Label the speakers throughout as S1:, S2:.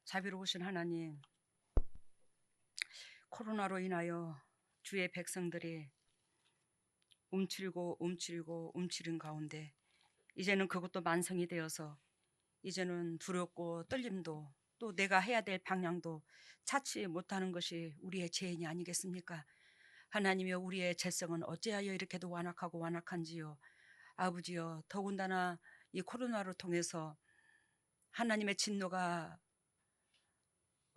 S1: 자비로우신 하나님, 코로나로 인하여 주의 백성들이 움츠린 가운데 이제는 그것도 만성이 되어서 이제는 두렵고 떨림도 또 내가 해야 될 방향도 찾지 못하는 것이 우리의 죄인이 아니겠습니까? 하나님이여, 우리의 죄성은 어찌하여 이렇게도 완악하고 완악한지요. 아버지여, 더군다나 이 코로나로 통해서 하나님의 진노가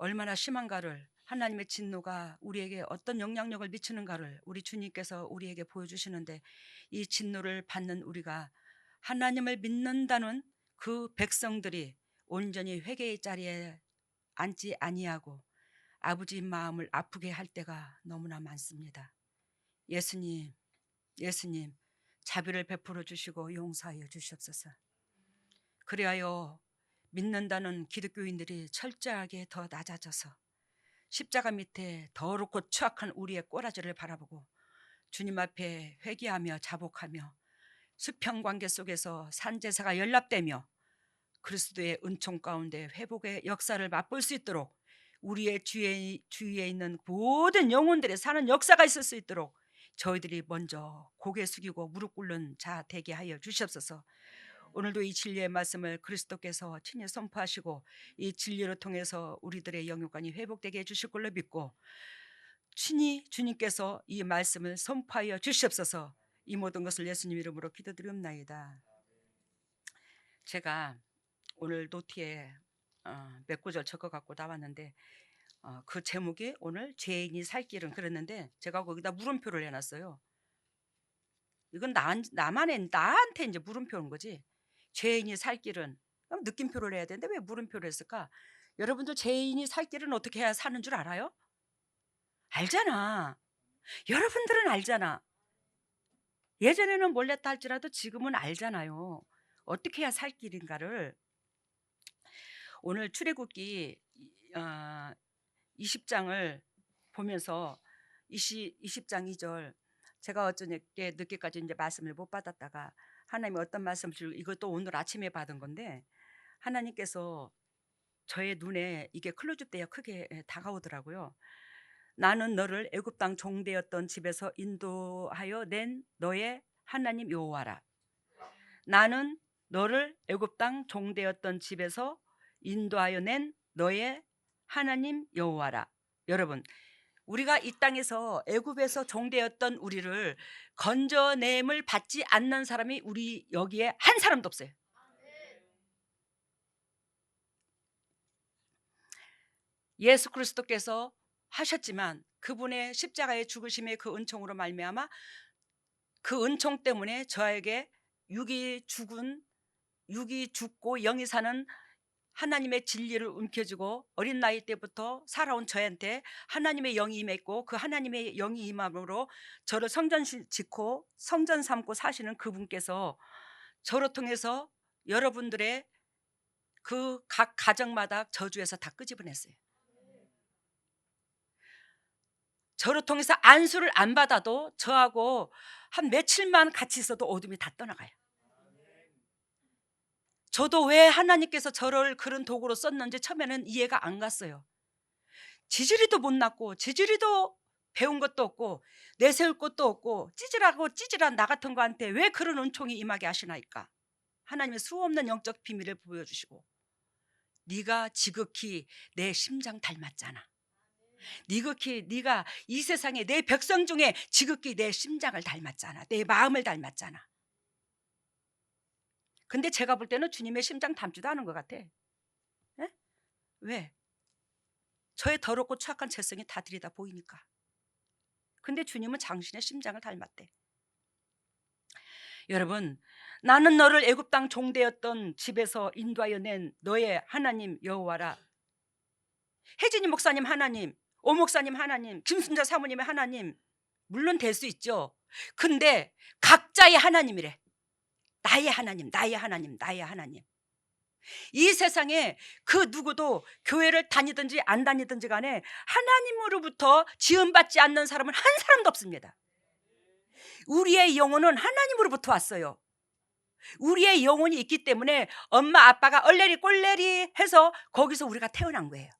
S1: 얼마나 심한가를, 하나님의 진노가 우리에게 어떤 영향력을 미치는가를 우리 주님께서 우리에게 보여주시는데, 이 진노를 받는 우리가 하나님을 믿는다는 그 백성들이 온전히 회개의 자리에 앉지 아니하고 아버지 마음을 아프게 할 때가 너무나 많습니다. 예수님, 예수님, 자비를 베풀어 주시고 용서하여 주시옵소서. 그리하여 믿는다는 기독교인들이 철저하게 더 낮아져서 십자가 밑에 더럽고 추악한 우리의 꼬라지를 바라보고 주님 앞에 회개하며 자복하며 수평관계 속에서 산제사가 연락되며 그리스도의 은총 가운데 회복의 역사를 맛볼 수 있도록, 우리의 주위에 있는 모든 영혼들의 사는 역사가 있을 수 있도록 저희들이 먼저 고개 숙이고 무릎 꿇는 자 되게 하여 주시옵소서. 오늘도 이 진리의 말씀을 그리스도께서 친히 선포하시고 이 진리를 통해서 우리들의 영육간이 회복되게 해주실 걸로 믿고, 친히 주님께서 이 말씀을 선포하여 주시옵소서. 이 모든 것을 예수님 이름으로 기도드리옵나이다. 제가 오늘 노트에 몇 구절 적어갖고 나왔는데, 그 제목이 오늘 죄인이 살 길은 그랬는데 제가 거기다 물음표를 해놨어요. 이건 나한테 이제 물음표 온 거지. 죄인이 살 길은, 그럼 느낌표를 해야 되는데 왜 물음표를 했을까? 여러분들 죄인이 살 길은 어떻게 해야 사는 줄 알아요? 알잖아. 여러분들은 알잖아. 예전에는 몰랐다 할지라도 지금은 알잖아요. 어떻게 해야 살 길인가를. 오늘 출애굽기 20장을 보면서 20장 2절, 제가 어저께 늦게까지 이제 말씀을 못 받았다가 하나님이 어떤 말씀을 주고, 이것도 오늘 아침에 받은 건데 하나님께서 저의 눈에 이게 클로즈되어 크게 다가오더라고요. 나는 너를 애굽 땅 종되었던 집에서 인도하여 낸 너의 하나님 여호와라. 나는 너를 애굽 땅 종되었던 집에서 인도하여 낸 너의 하나님 여호와라. 여러분, 우리가 이 땅에서 애굽에서 종되었던 우리를 건져냄을 받지 않는 사람이 우리 여기에 한 사람도 없어요. 예수 그리스도께서 하셨지만 그분의 십자가의 죽으심의 그 은총으로 말미암아 그 은총 때문에 저에게 육이 죽고 영이 사는 하나님의 진리를 움켜쥐고 어린 나이 때부터 살아온 저한테 하나님의 영이 임했고, 그 하나님의 영이 임함으로 저를 성전 짓고 성전 삼고 사시는 그분께서 저를 통해서 여러분들의 그 각 가정마다 저주에서 다 끄집어냈어요. 저를 통해서 안수를 안 받아도 저하고 한 며칠만 같이 있어도 어둠이 다 떠나가요. 저도 왜 하나님께서 저를 그런 도구로 썼는지 처음에는 이해가 안 갔어요. 지지리도 못 났고 지지리도 배운 것도 없고 내세울 것도 없고 찌질한 나 같은 거한테 왜 그런 은총이 임하게 하시나이까. 하나님의 수없는 영적 비밀을 보여주시고, 네가 지극히 내 심장 닮았잖아. 네가 이 세상에 내 백성 중에 지극히 내 심장을 닮았잖아. 내 마음을 닮았잖아. 근데 제가 볼 때는 주님의 심장 닮지도 않은 것 같아. 에? 왜? 저의 더럽고 추악한 죄성이 다 들이다 보이니까. 근데 주님은 당신의 심장을 닮았대. 여러분, 나는 너를 애굽 땅 종되었던 집에서 인도하여 낸 너의 하나님 여호와라. 혜진이 목사님 하나님, 오 목사님 하나님, 김순자 사모님의 하나님, 물론 될 수 있죠. 근데 각자의 하나님이래. 나의 하나님, 나의 하나님, 나의 하나님. 이 세상에 그 누구도 교회를 다니든지 안 다니든지 간에 하나님으로부터 지음받지 않는 사람은 한 사람도 없습니다. 우리의 영혼은 하나님으로부터 왔어요. 우리의 영혼이 있기 때문에 엄마 아빠가 얼레리 꼴레리 해서 거기서 우리가 태어난 거예요.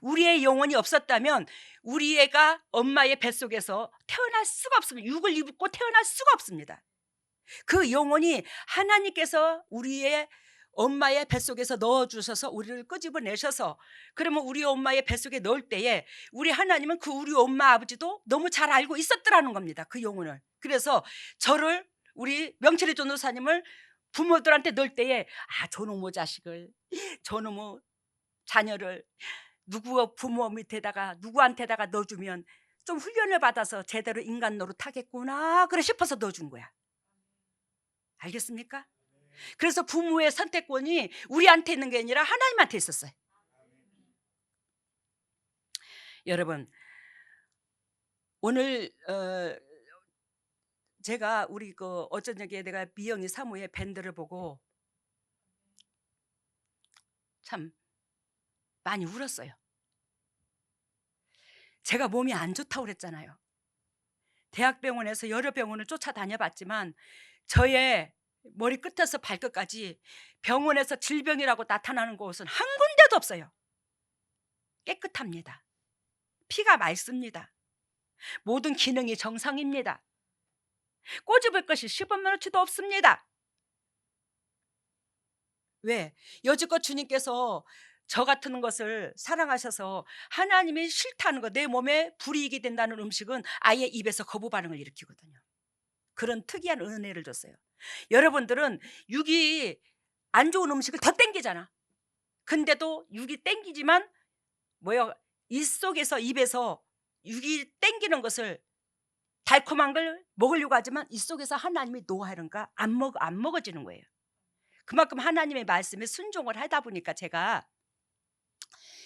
S1: 우리의 영혼이 없었다면 우리 애가 엄마의 뱃속에서 태어날 수가 없습니다. 육을 입고 태어날 수가 없습니다. 그 영혼이 하나님께서 우리의 엄마의 뱃속에서 넣어주셔서 우리를 끄집어내셔서, 그러면 우리 엄마의 뱃속에 넣을 때에 우리 하나님은 그 우리 엄마 아버지도 너무 잘 알고 있었더라는 겁니다. 그 영혼을. 그래서 저를, 우리 명철이 전도사님을 부모들한테 넣을 때에 저놈의 자식을, 저놈의 자녀를 누구 부모 밑에다가 누구한테다가 넣어주면 좀 훈련을 받아서 제대로 인간 노릇하겠구나 그래 싶어서 넣어준 거야. 알겠습니까? 그래서 부모의 선택권이 우리한테 있는 게 아니라 하나님한테 있었어요. 여러분, 오늘 제가 우리 그 어쩌녁에 내가 미영이 사모의 밴드를 보고 참 많이 울었어요. 제가 몸이 안 좋다고 그랬잖아요. 대학병원에서 여러 병원을 쫓아다녀봤지만 저의 머리끝에서 발끝까지 병원에서 질병이라고 나타나는 곳은 한 군데도 없어요. 깨끗합니다. 피가 맑습니다. 모든 기능이 정상입니다. 꼬집을 것이 10원어치도 없습니다. 왜? 여지껏 주님께서 저 같은 것을 사랑하셔서 하나님이 싫다는 것, 내 몸에 불이익이 된다는 음식은 아예 입에서 거부 반응을 일으키거든요. 그런 특이한 은혜를 줬어요. 여러분들은 육이 안 좋은 음식을 더 땡기잖아. 근데도 육이 땡기지만 이 속에서 입에서 육이 땡기는 것을, 달콤한 걸 먹으려고 하지만 이 속에서 하나님이 노하는가 안 먹어지는 거예요. 그만큼 하나님의 말씀에 순종을 하다 보니까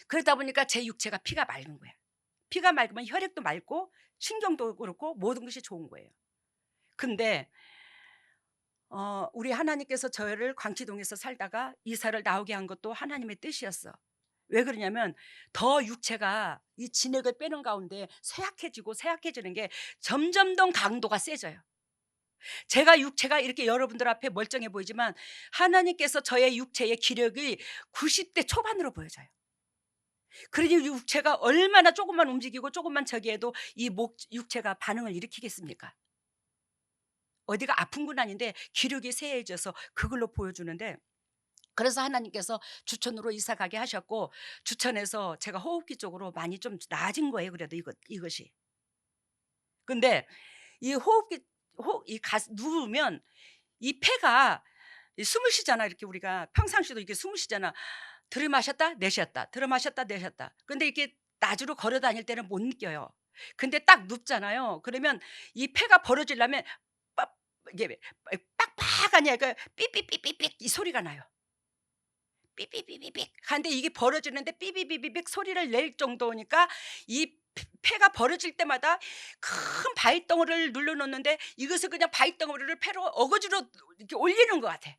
S1: 그러다 보니까 제 육체가 피가 맑은 거야. 피가 맑으면 혈액도 맑고 신경도 그렇고 모든 것이 좋은 거예요. 근데 우리 하나님께서 저를 광치동에서 살다가 이사를 나오게 한 것도 하나님의 뜻이었어. 왜 그러냐면 더 육체가 이 진액을 빼는 가운데 쇠약해지는 게 점점 더 강도가 세져요. 제가 육체가 이렇게 여러분들 앞에 멀쩡해 보이지만 하나님께서 저의 육체의 기력이 90대 초반으로 보여져요. 그러니 육체가 얼마나 조금만 움직이고 조금만 저기 해도 이 육체가 반응을 일으키겠습니까? 어디가 아픈 건 아닌데 기력이 세해져서 그걸로 보여주는데, 그래서 하나님께서 주천으로 이사 가게 하셨고 주천에서 제가 호흡기 쪽으로 많이 좀 나아진 거예요. 그래도 이것이. 근데 이 누우면 이 폐가 숨을 쉬잖아. 이렇게 우리가 평상시도 이렇게 숨을 쉬잖아. 들이마셨다 내쉬었다, 들이마셨다 내쉬었다. 근데 이렇게 낮으로 걸어 다닐 때는 못 느껴요. 근데 딱 눕잖아요. 그러면 이 폐가 벌어지려면 이게 빡빡하냐, 그 삐삐삐삐삐 이 소리가 나요. 삐삐삐삐삐 하는데 이게 벌어지는데 삐삐삐삐삐 소리를 낼 정도니까 이 폐가 벌어질 때마다 큰 바위덩어리를 눌러놓는데 이것을 그냥 바위덩어리를 폐로 어거지로 이렇게 올리는 것 같아.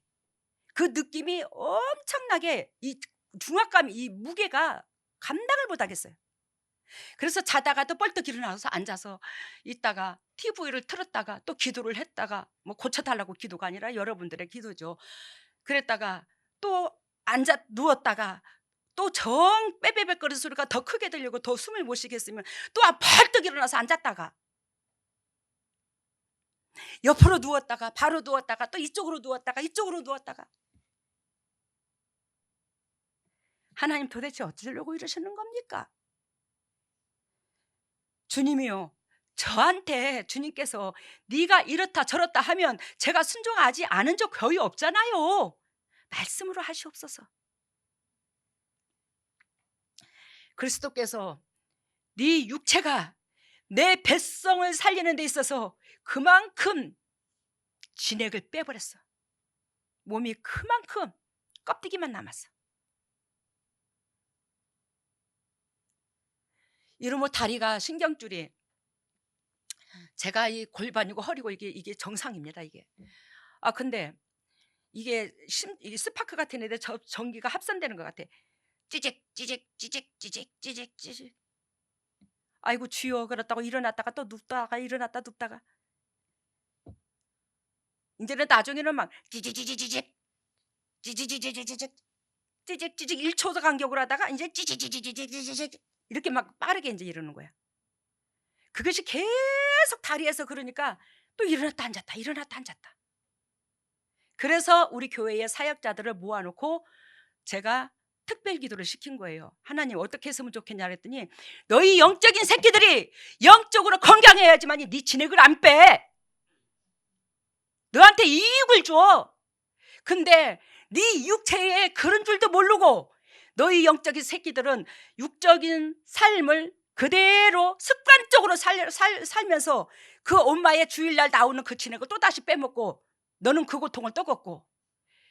S1: 그 느낌이 엄청나게 이 중압감이, 이 무게가 감당을 못하겠어요. 그래서 자다가도 벌떡 일어나서 앉아서 있다가 TV를 틀었다가 또 기도를 했다가, 뭐 고쳐달라고 기도가 아니라 여러분들의 기도죠. 그랬다가 또 앉아 누웠다가 또 정 빼빼빼거리는 소리가 더 크게 들리고 더 숨을 못 쉬겠으면 또 벌떡 일어나서 앉았다가 옆으로 누웠다가 바로 누웠다가 또 이쪽으로 누웠다가 이쪽으로 누웠다가. 하나님 도대체 어쩌려고 이러시는 겁니까? 주님이요, 저한테 주님께서 네가 이렇다 저렇다 하면 제가 순종하지 않은 적 거의 없잖아요. 말씀으로 하시옵소서. 그리스도께서 네 육체가 내 뱃성을 살리는 데 있어서 그만큼 진액을 빼버렸어. 몸이 그만큼 껍데기만 남았어. 이러면 다리가 신경줄이, 제가 이 골반이고 허리고 이게 정상입니다. 이게. 근데 이게 스파크 같은 애들 전기가 합선되는 것 같아. 찌직 찌직 찌직 찌직 찌직 찌직. 아이고 주여, 그렇다고 일어났다가 또 눕다가 일어났다 눕다가. 이제는 나중에는 막 찌직찌직찌직 찌직찌직찌직 찌직찌직 1초 간격으로 하다가 이제 찌직찌직찌직 이렇게 막 빠르게 이제 이러는 거야. 그것이 계속 다리에서 그러니까 또 일어났다 앉았다 일어났다 앉았다. 그래서 우리 교회의 사역자들을 모아놓고 제가 특별 기도를 시킨 거예요. 하나님 어떻게 했으면 좋겠냐 그랬더니 너희 영적인 새끼들이 영적으로 건강해야지만 네 진액을 안 빼. 너한테 이익을 줘. 근데 네 육체에 그런 줄도 모르고 너희 영적인 새끼들은 육적인 삶을 그대로 습관적으로 살면서 그 엄마의 주일날 나오는 그 진액을 또다시 빼먹고 너는 그 고통을 또 겪고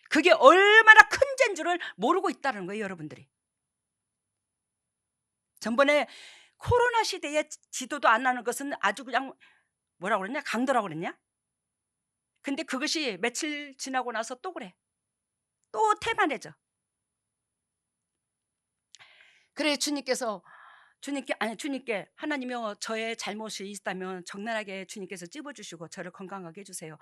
S1: 그게 얼마나 큰 죄인 줄을 모르고 있다는 거예요. 여러분들이 전번에 코로나 시대에 지도도 안 나는 것은 아주 그냥 뭐라고 그랬냐 강도라고 그랬냐. 근데 그것이 며칠 지나고 나서 또 그래. 또 태만해져. 그래 주님께 하나님이여 저의 잘못이 있다면 적나라하게 주님께서 찝어주시고 저를 건강하게 해주세요.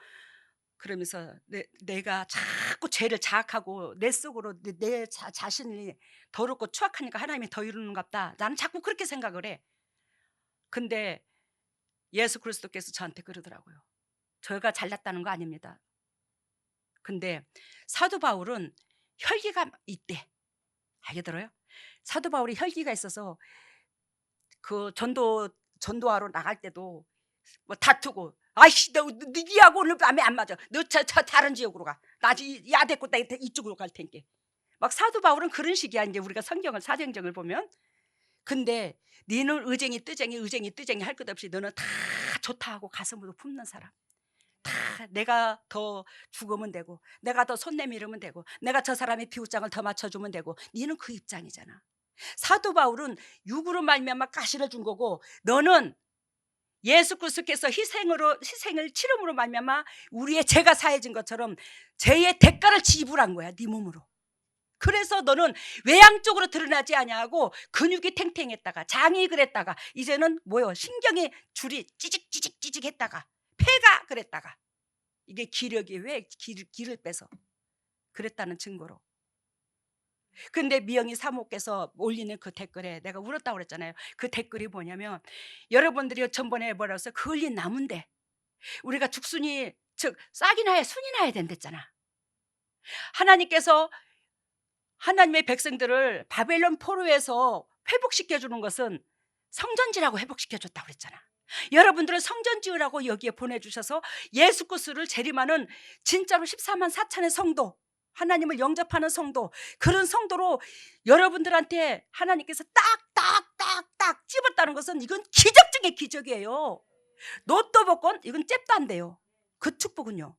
S1: 그러면서 내가 자꾸 죄를 자학하고 내 속으로 내 자신이 더럽고 추악하니까 하나님이 더 이루는갑다. 나는 자꾸 그렇게 생각을 해. 근데 예수 그리스도께서 저한테 그러더라고요. 저가 잘났다는 거 아닙니다. 근데 사도 바울은 혈기가 있대. 알게 들어요? 사도 바울이 혈기가 있어서 그 전도하러 나갈 때도 뭐 다투고 아이씨 너 니하고 오늘 밤에 안 맞아. 너 저 다른 지역으로 가. 나 야대고 나 이쪽으로 갈 텐게. 막 사도 바울은 그런 식이야. 이제 우리가 성경을 사도행전을 보면. 근데 니는 의쟁이 뜨쟁이 할 것 없이 너는 다 좋다 하고 가슴으로 품는 사람. 다 내가 더 죽으면 되고 내가 더 손 내밀으면 되고 내가 저 사람의 비웃장을 더 맞춰주면 되고 니는 그 입장이잖아. 사도 바울은 육으로 말미암아 가시를 준 거고 너는 예수 그리스도께서 희생을 치름으로 말미암아 우리의 죄가 사해진 것처럼 죄의 대가를 지불한 거야. 네 몸으로. 그래서 너는 외향적으로 드러나지 아니하고 근육이 탱탱했다가 장이 그랬다가 이제는 뭐요? 신경의 줄이 찌직찌직 했다가 폐가 그랬다가 이게 기력이 왜 기를 빼서 그랬다는 증거로. 근데 미영이 사모께서 올리는 그 댓글에 내가 울었다고 그랬잖아요. 그 댓글이 뭐냐면 여러분들이 전번에 뭐라고 했어요? 그을린 나무인데 우리가 죽순이 즉 싹이 나야 순이 나야 된댔잖아. 하나님께서 하나님의 백성들을 바벨론 포로에서 회복시켜주는 것은 성전지라고 회복시켜줬다고 그랬잖아. 여러분들은 성전 지으라고 여기에 보내주셔서 예수 그리스도를 재림하는 진짜로 14만 4천의 성도, 하나님을 영접하는 성도, 그런 성도로 여러분들한테 하나님께서 딱딱딱딱 찝었다는 것은 이건 기적 중에 기적이에요. 노또 복권 이건 잽도 안 돼요. 그 축복은요.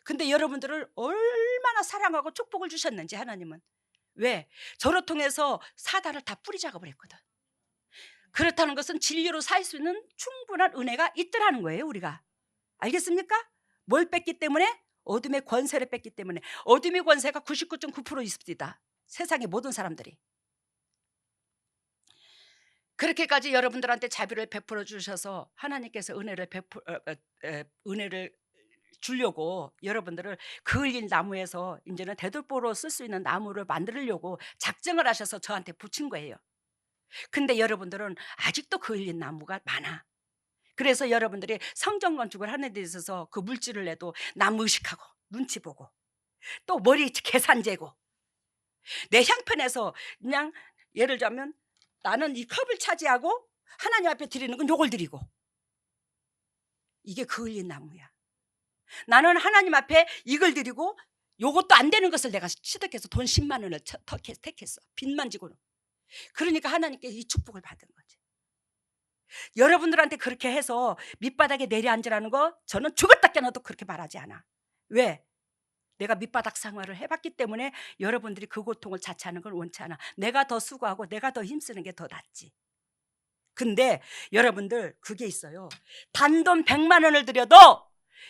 S1: 근데 여러분들을 얼마나 사랑하고 축복을 주셨는지 하나님은. 왜? 저를 통해서 사단을 다 뿌리 작업을 했거든. 그렇다는 것은 진리로 살 수 있는 충분한 은혜가 있더라는 거예요. 우리가 알겠습니까? 뭘 뺐기 때문에? 어둠의 권세를 뺐기 때문에. 어둠의 권세가 99.9% 있습니다. 세상의 모든 사람들이. 그렇게까지 여러분들한테 자비를 베풀어 주셔서 하나님께서 은혜를 주려고 여러분들을 그을린 나무에서 이제는 대돌보로 쓸 수 있는 나무를 만들려고 작정을 하셔서 저한테 붙인 거예요. 근데 여러분들은 아직도 그을린 나무가 많아. 그래서 여러분들이 성전 건축을 하는 데 있어서 그 물질을 내도 남 의식하고 눈치 보고 또 머리 계산 재고 내 형편에서 그냥 예를 들자면 나는 이 컵을 차지하고 하나님 앞에 드리는 건 요걸 드리고 이게 그을린 나무야. 나는 하나님 앞에 이걸 드리고 요것도 안 되는 것을 내가 취득해서 돈 10만 원을 택했어. 빚만 지고는. 그러니까 하나님께 이 축복을 받은 거지. 여러분들한테 그렇게 해서 밑바닥에 내려앉으라는 거 저는 죽었다 깨어나도 그렇게 말하지 않아. 왜? 내가 밑바닥 생활을 해봤기 때문에 여러분들이 그 고통을 자처하는 걸 원치 않아. 내가 더 수고하고 내가 더 힘쓰는 게 더 낫지. 근데 여러분들 그게 있어요. 단돈 100만 원을 들여도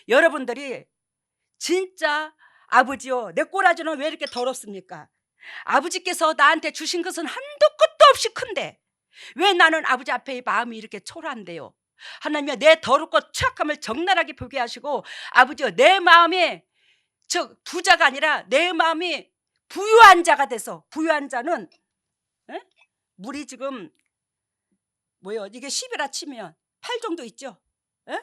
S1: 여러분들이 진짜 아버지요 내 꼬라지는 왜 이렇게 더럽습니까? 아버지께서 나한테 주신 것은 한도 끝도 없이 큰데 왜 나는 아버지 앞에 마음이 이렇게 초라한데요? 하나님이여 내 더럽고 추악함을 적나라하게 보게 하시고 아버지여 내 마음이 즉 부자가 아니라 내 마음이 부유한 자가 돼서 부유한 자는 에? 물이 지금 뭐요? 이게 10이라 치면 8 정도 있죠? 에?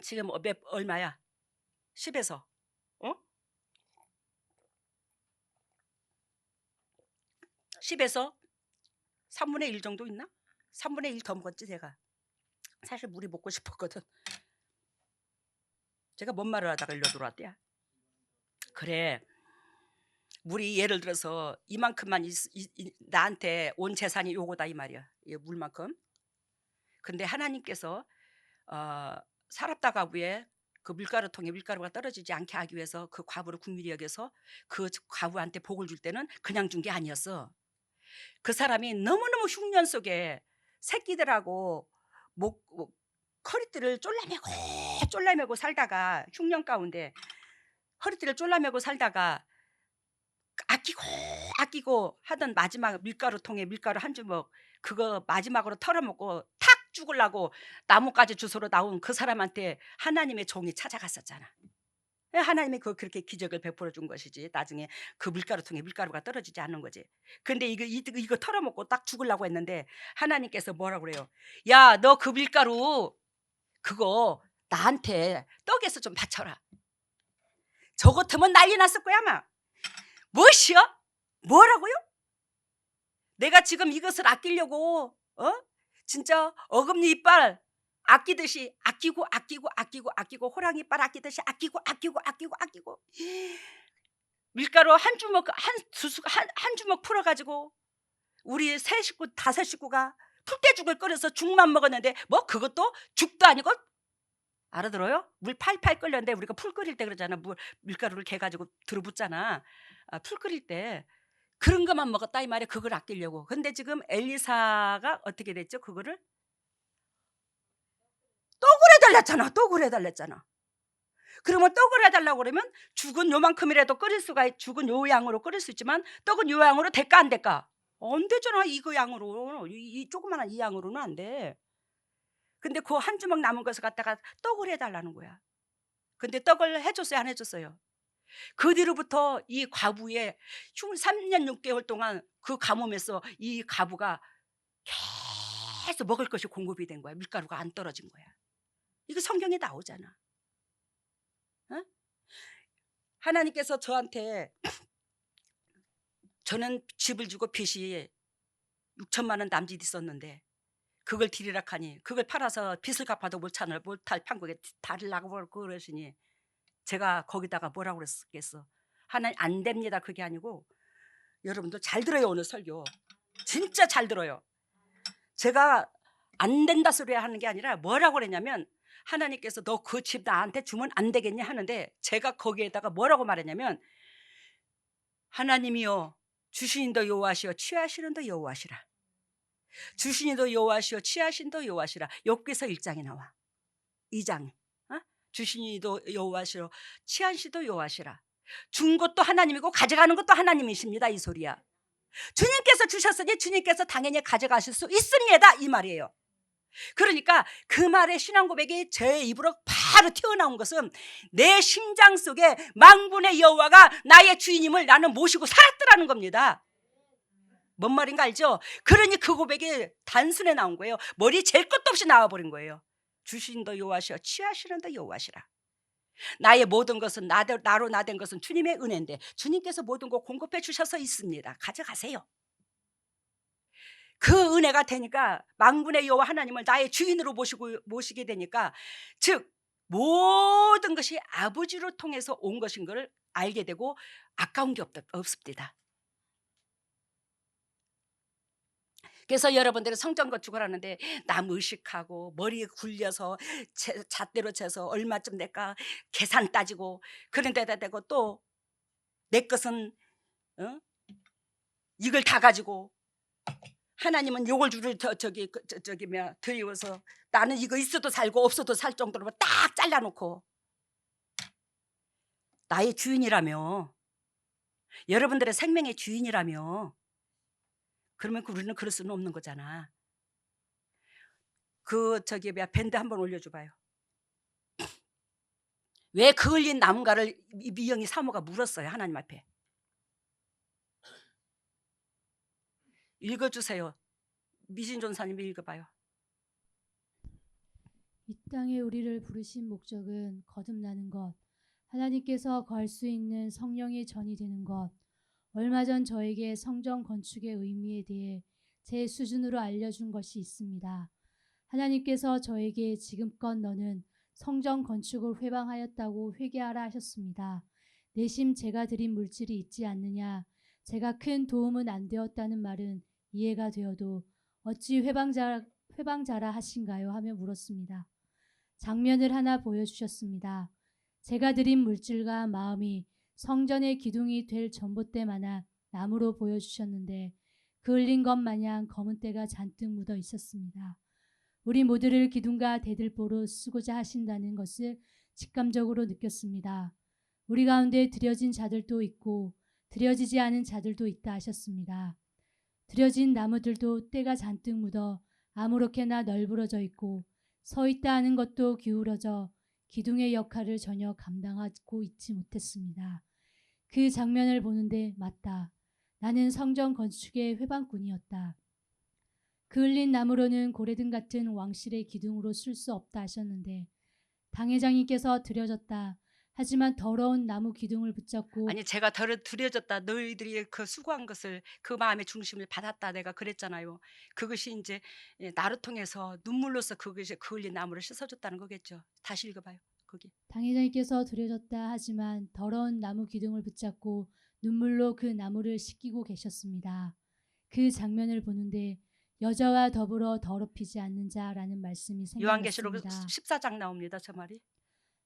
S1: 지금 얼마야? 10에서 10에서 3분의 1 정도 있나? 3분의 1 더 먹었지 제가. 사실 물이 먹고 싶었거든. 제가 뭔 말을 하다가 일로 들어왔대야. 그래. 물이 예를 들어서 이만큼만 나한테 온 재산이 요거다 이 말이야. 이 물만큼. 근데 하나님께서 사랍다 과부에 그 밀가루통에 밀가루가 떨어지지 않게 하기 위해서 그 과부를 긍휼히 여겨서 그 과부한테 복을 줄 때는 그냥 준 게 아니었어. 그 사람이 너무너무 흉년 속에 새끼들하고 허리띠를 쫄라매고 살다가 흉년 가운데 허리띠를 쫄라매고 살다가 아끼고 하던 마지막 밀가루통에 밀가루 한 주먹 그거 마지막으로 털어먹고 탁 죽으려고 나뭇가지 주소로 나온 그 사람한테 하나님의 종이 찾아갔었잖아. 하나님이 그렇게 기적을 베풀어 준 것이지. 나중에 그 밀가루통에 밀가루가 떨어지지 않는 거지. 근데 이거 털어먹고 딱 죽으려고 했는데 하나님께서 뭐라고 그래요? 야, 너 그 밀가루 그거 나한테 떡에서 좀 바쳐라. 저 같으면 난리 났을 거야 아마. 무엇이요? 뭐라고요? 내가 지금 이것을 아끼려고 진짜 어금니 이빨 아끼듯이 아끼고 호랑이 이빨 아끼듯이 아끼고 밀가루 한 주먹 한 주먹 풀어가지고 우리 3식구 5식구가 풀떼죽을 끓여서 죽만 먹었는데 뭐 그것도 죽도 아니고 알아들어요? 물 팔팔 끓였는데 우리가 풀 끓일 때 그러잖아. 밀가루를 개가지고 들어붙잖아. 풀 끓일 때 그런 것만 먹었다 이 말이야. 그걸 아끼려고. 근데 지금 엘리사가 어떻게 됐죠? 그거를 떡을 해달랬잖아. 그러면 떡을 해달라고 그러면 죽은 요만큼이라도 죽은 요 양으로 끓일 수 있지만 떡은 요 양으로 될까 안 될까? 안 되잖아. 이거 양으로 이 조그만한 이 양으로는 안 돼. 근데 그 한 주먹 남은 것을 갖다가 떡을 해달라는 거야. 근데 떡을 해줬어요 안 해줬어요? 그 뒤로부터 이 과부의 3년 6개월 동안 그 가뭄에서 이 과부가 계속 먹을 것이 공급이 된 거야. 밀가루가 안 떨어진 거야. 이거 성경에 나오잖아. 어? 하나님께서 저한테 저는 집을 주고 빚이 6천만 원 남짓 있었는데 그걸 드리라 하니 그걸 팔아서 빚을 갚아도 못할 판국에 다리라고 그러시니 제가 거기다가 뭐라고 그랬겠어. 하나님 안 됩니다. 그게 아니고 여러분들 잘 들어요. 오늘 설교 진짜 잘 들어요. 제가 안 된다 소리 하는 게 아니라 뭐라고 그랬냐면 하나님께서 너 그 집 나한테 주면 안 되겠냐 하는데 제가 거기에다가 뭐라고 말했냐면 하나님이여 주신이도 여호와시여 취하시는도 여호와시라. 주신이도 여호와시여 취하신도 여호와시라. 욥기서 1장에 나와. 2장 주신이도 여호와시여 취하시도 여호와시라. 준 것도 하나님이고 가져가는 것도 하나님이십니다. 이 소리야. 주님께서 주셨으니 주님께서 당연히 가져가실 수 있습니다. 이 말이에요. 그러니까 그 말의 신앙 고백이 제 입으로 바로 튀어나온 것은 내 심장 속에 만군의 여호와가 나의 주인임을 나는 모시고 살았더라는 겁니다. 뭔 말인가 알죠? 그러니 그 고백이 단순해 나온 거예요. 머리 잴 것도 없이 나와버린 거예요. 주신도 여호와시여 취하시는도 여호와시라. 나의 모든 것은 나로 나된 것은 주님의 은혜인데 주님께서 모든 거 공급해 주셔서 있습니다. 가져가세요. 그 은혜가 되니까 만군의 여호와 하나님을 나의 주인으로 모시게 되니까 즉 모든 것이 아버지로 통해서 온 것인 것을 알게 되고 아까운 게 없습니다. 그래서 여러분들이 성전 건축을 하는데 남 의식하고 머리에 굴려서 잣대로 재서 얼마쯤 낼까 계산 따지고 그런 데다 대고 또 내 것은 이걸 다 가지고 하나님은 요걸 드리워서 나는 이거 있어도 살고 없어도 살 정도로 딱 잘라놓고 나의 주인이라며 여러분들의 생명의 주인이라며. 그러면 우리는 그럴 수는 없는 거잖아. 저기 뭐야, 밴드 한번 올려줘 봐요. 왜 그 흘린 나무가를 미영이 사모가 물었어요, 하나님 앞에. 읽어주세요. 미진 전사님이 읽어봐요.
S2: 이 땅에 우리를 부르신 목적은 거듭나는 것, 하나님께서 거할 수 있는 성령의 전이 되는 것. 얼마 전 저에게 성전 건축의 의미에 대해 제 수준으로 알려준 것이 있습니다. 하나님께서 저에게 지금껏 너는 성전 건축을 회방하였다고 회개하라 하셨습니다. 내심 제가 드린 물질이 있지 않느냐, 제가 큰 도움은 안 되었다는 말은 이해가 되어도 어찌 회방자라 하신가요? 하며 물었습니다. 장면을 하나 보여주셨습니다. 제가 드린 물질과 마음이 성전의 기둥이 될 전봇대마나 나무로 보여주셨는데 그 흘린 것 마냥 검은 때가 잔뜩 묻어 있었습니다. 우리 모두를 기둥과 대들보로 쓰고자 하신다는 것을 직감적으로 느꼈습니다. 우리 가운데 드려진 자들도 있고 드려지지 않은 자들도 있다 하셨습니다. 드려진 나무들도 때가 잔뜩 묻어 아무렇게나 널브러져 있고 서 있다 하는 것도 기울어져 기둥의 역할을 전혀 감당하고 있지 못했습니다. 그 장면을 보는데 맞다. 나는 성전 건축의 회방꾼이었다. 그 흘린 나무로는 고래등 같은 왕실의 기둥으로 쓸 수 없다 하셨는데 당회장님께서 드려졌다. 하지만 더러운 나무 기둥을 붙잡고
S1: 아니, 제가 드려졌다. 너희들이 그 수고한 것을, 그 마음의 중심을 받았다. 내가 그랬잖아요. 그것이 이제 나를 통해서 눈물로서 그것이 그 흘린 나무를 씻어줬다는 거겠죠. 다시 읽어봐요. 거기.
S2: 당회장님께서 드려졌다. 하지만 더러운 나무 기둥을 붙잡고 눈물로 그 나무를 씻기고 계셨습니다. 그 장면을 보는데 여자와 더불어 더럽히지 않는 자라는 말씀이
S1: 요한계시록
S2: 생각났습니다.
S1: 14장 나옵니다. 저 말이.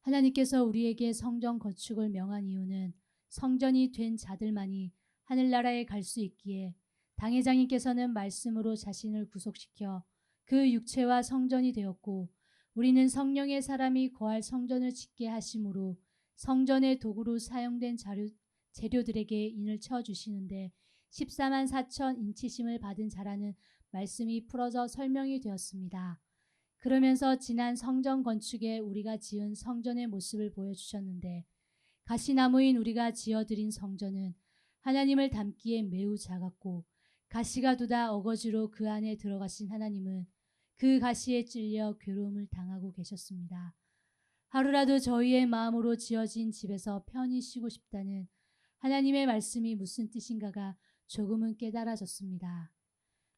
S2: 하나님께서 우리에게 성전 건축을 명한 이유는 성전이 된 자들만이 하늘나라에 갈 수 있기에 당회장님께서는 말씀으로 자신을 구속시켜 그 육체와 성전이 되었고 우리는 성령의 사람이 거할 성전을 짓게 하심으로 성전의 도구로 사용된 재료들에게 인을 쳐주시는데 14만 4천 인치심을 받은 자라는 말씀이 풀어져 설명이 되었습니다. 그러면서 지난 성전 건축에 우리가 지은 성전의 모습을 보여주셨는데 가시나무인 우리가 지어드린 성전은 하나님을 닮기에 매우 작았고 가시가 두다 어거지로 그 안에 들어가신 하나님은 그 가시에 찔려 괴로움을 당하고 계셨습니다. 하루라도 저희의 마음으로 지어진 집에서 편히 쉬고 싶다는 하나님의 말씀이 무슨 뜻인가가 조금은 깨달아졌습니다.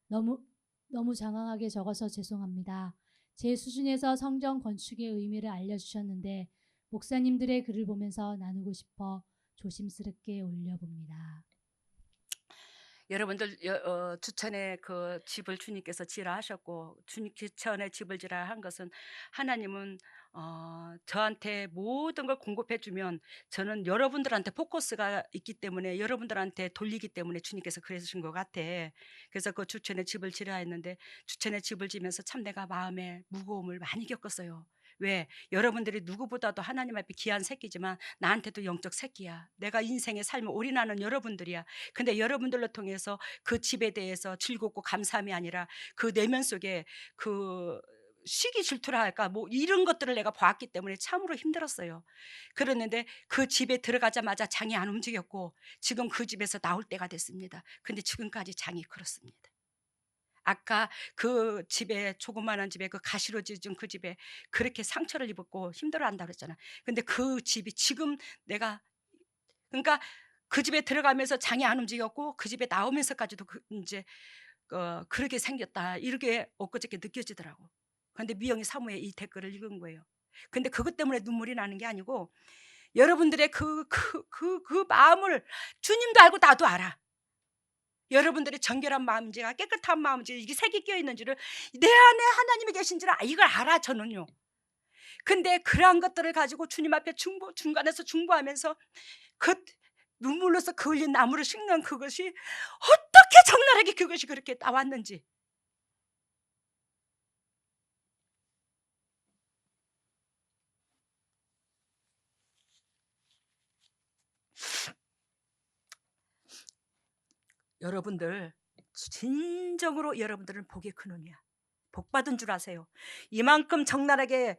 S2: 너무 장황하게 적어서 죄송합니다. 제 수준에서 성전 건축의 의미를 알려주셨는데 목사님들의 글을 보면서 나누고 싶어 조심스럽게 올려봅니다.
S1: 여러분들 주천에 그 집을 주님께서 지라 하셨고 주천에 집을 지라 한 것은 하나님은 저한테 모든 걸 공급해 주면 저는 여러분들한테 포커스가 있기 때문에 여러분들한테 돌리기 때문에 주님께서 그러신 것 같아. 그래서 그 주천에 집을 지라 했는데 주천에 집을 지면서 참 내가 마음에 무거움을 많이 겪었어요. 왜? 여러분들이 누구보다도 하나님 앞에 귀한 새끼지만 나한테도 영적 새끼야. 내가 인생의 삶을 올인하는 여러분들이야. 근데 여러분들로 통해서 그 집에 대해서 즐겁고 감사함이 아니라 그 내면 속에 그 시기 질투라 할까 뭐 이런 것들을 내가 봤기 때문에 참으로 힘들었어요. 그랬는데 그 집에 들어가자마자 장이 안 움직였고 지금 그 집에서 나올 때가 됐습니다. 근데 지금까지 장이 그렇습니다. 아까 그 집에 조그마한 집에 그 가시로 지은 그 집에 그렇게 상처를 입었고 힘들어한다고 그랬잖아. 근데 그 집이 지금 내가 그러니까 그 집에 들어가면서 장이 안 움직였고 그 집에 나오면서까지도 이제 그렇게 생겼다 이렇게 엊그저께 느껴지더라고. 근데 미영이 사무에 이 댓글을 읽은 거예요. 근데 그것 때문에 눈물이 나는 게 아니고 여러분들의 그 마음을 주님도 알고 나도 알아. 여러분들의 정결한 마음인지가 깨끗한 마음인지 이게 색이 끼어 있는지를 내 안에 하나님이 계신지를 이걸 알아 저는요. 근데 그러한 것들을 가지고 주님 앞에 중간에서 중보하면서 그 눈물로서 그 흘린 나무를 씹는 그것이 어떻게 적나라하게 그것이 그렇게 나왔는지. 여러분들 진정으로 여러분들은 복의 근원이야. 복 받은 줄 아세요. 이만큼 적나라하게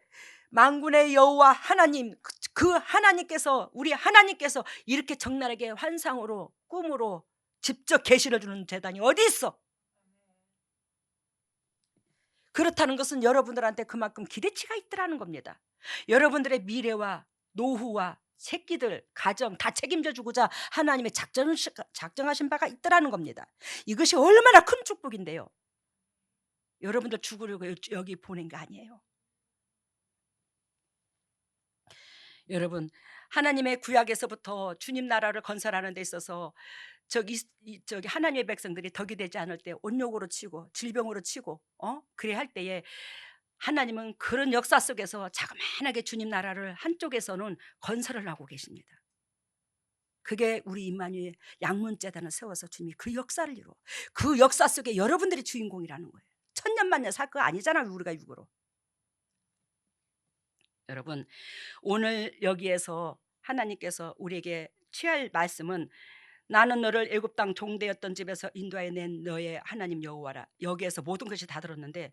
S1: 만군의 여호와 하나님, 그 하나님께서, 우리 하나님께서 이렇게 적나라하게 환상으로 꿈으로 직접 계시를 주는 재단이 어디 있어? 그렇다는 것은 여러분들한테 그만큼 기대치가 있더라는 겁니다. 여러분들의 미래와 노후와 새끼들, 가정 다 책임져 주고자 하나님의 작정하신 바가 있더라는 겁니다. 이것이 얼마나 큰 축복인데요. 여러분들 죽으려고 여기 보낸 게 아니에요. 여러분, 하나님의 구약에서부터 주님 나라를 건설하는 데 있어서 저기 하나님의 백성들이 덕이 되지 않을 때 온욕으로 치고 질병으로 치고 그래 할 때에 하나님은 그런 역사 속에서 자그마하게 주님 나라를 한쪽에서는 건설을 하고 계십니다. 그게 우리 임마누엘 양문재단을 세워서 주님이 그 역사를 이루어 그 역사 속에 여러분들이 주인공이라는 거예요. 천년만년 살 거 아니잖아요. 우리가 육으로. 여러분, 오늘 여기에서 하나님께서 우리에게 취할 말씀은 나는 너를 애굽 땅 종되었던 집에서 인도하여 낸 너의 하나님 여호와라. 여기에서 모든 것이 다 들었는데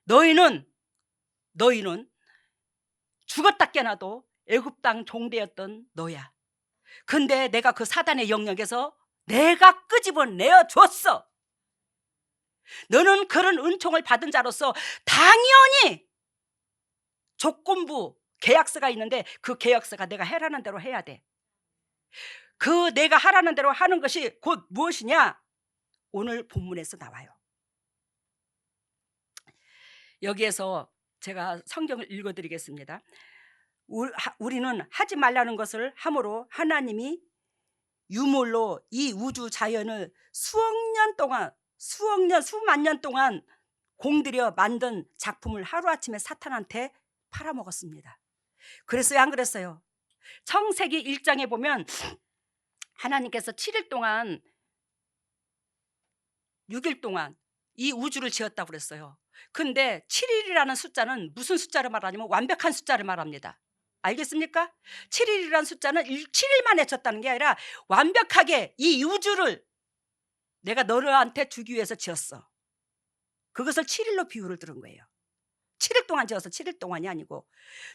S1: 너희는 죽었다 깨나도 애굽 땅 종되었던 너야. 근데 내가 그 사단의 영역에서 내가 끄집어내어 줬어. 너는 그런 은총을 받은 자로서 당연히 조건부 계약서가 있는데 그 계약서가 내가 해라는 대로 해야 돼. 그 내가 하라는 대로 하는 것이 곧 무엇이냐? 오늘 본문에서 나와요. 여기에서 제가 성경을 읽어드리겠습니다. 우리는 하지 말라는 것을 함으로 하나님이 유물로 이 우주 자연을 수만 년 동안 공들여 만든 작품을 하루아침에 사탄한테 팔아먹었습니다. 그랬어요, 안 그랬어요? 창세기 1장에 보면 하나님께서 7일 동안 6일 동안 이 우주를 지었다고 그랬어요. 근데 7일이라는 숫자는 무슨 숫자를 말하냐면 완벽한 숫자를 말합니다. 알겠습니까? 7일이라는 숫자는 7일 만에 졌다는 게 아니라 완벽하게 이 우주를 내가 너희한테 주기 위해서 지었어. 그것을 7일로 비유를 들은 거예요. 7일 동안 지어서 7일 동안이 아니고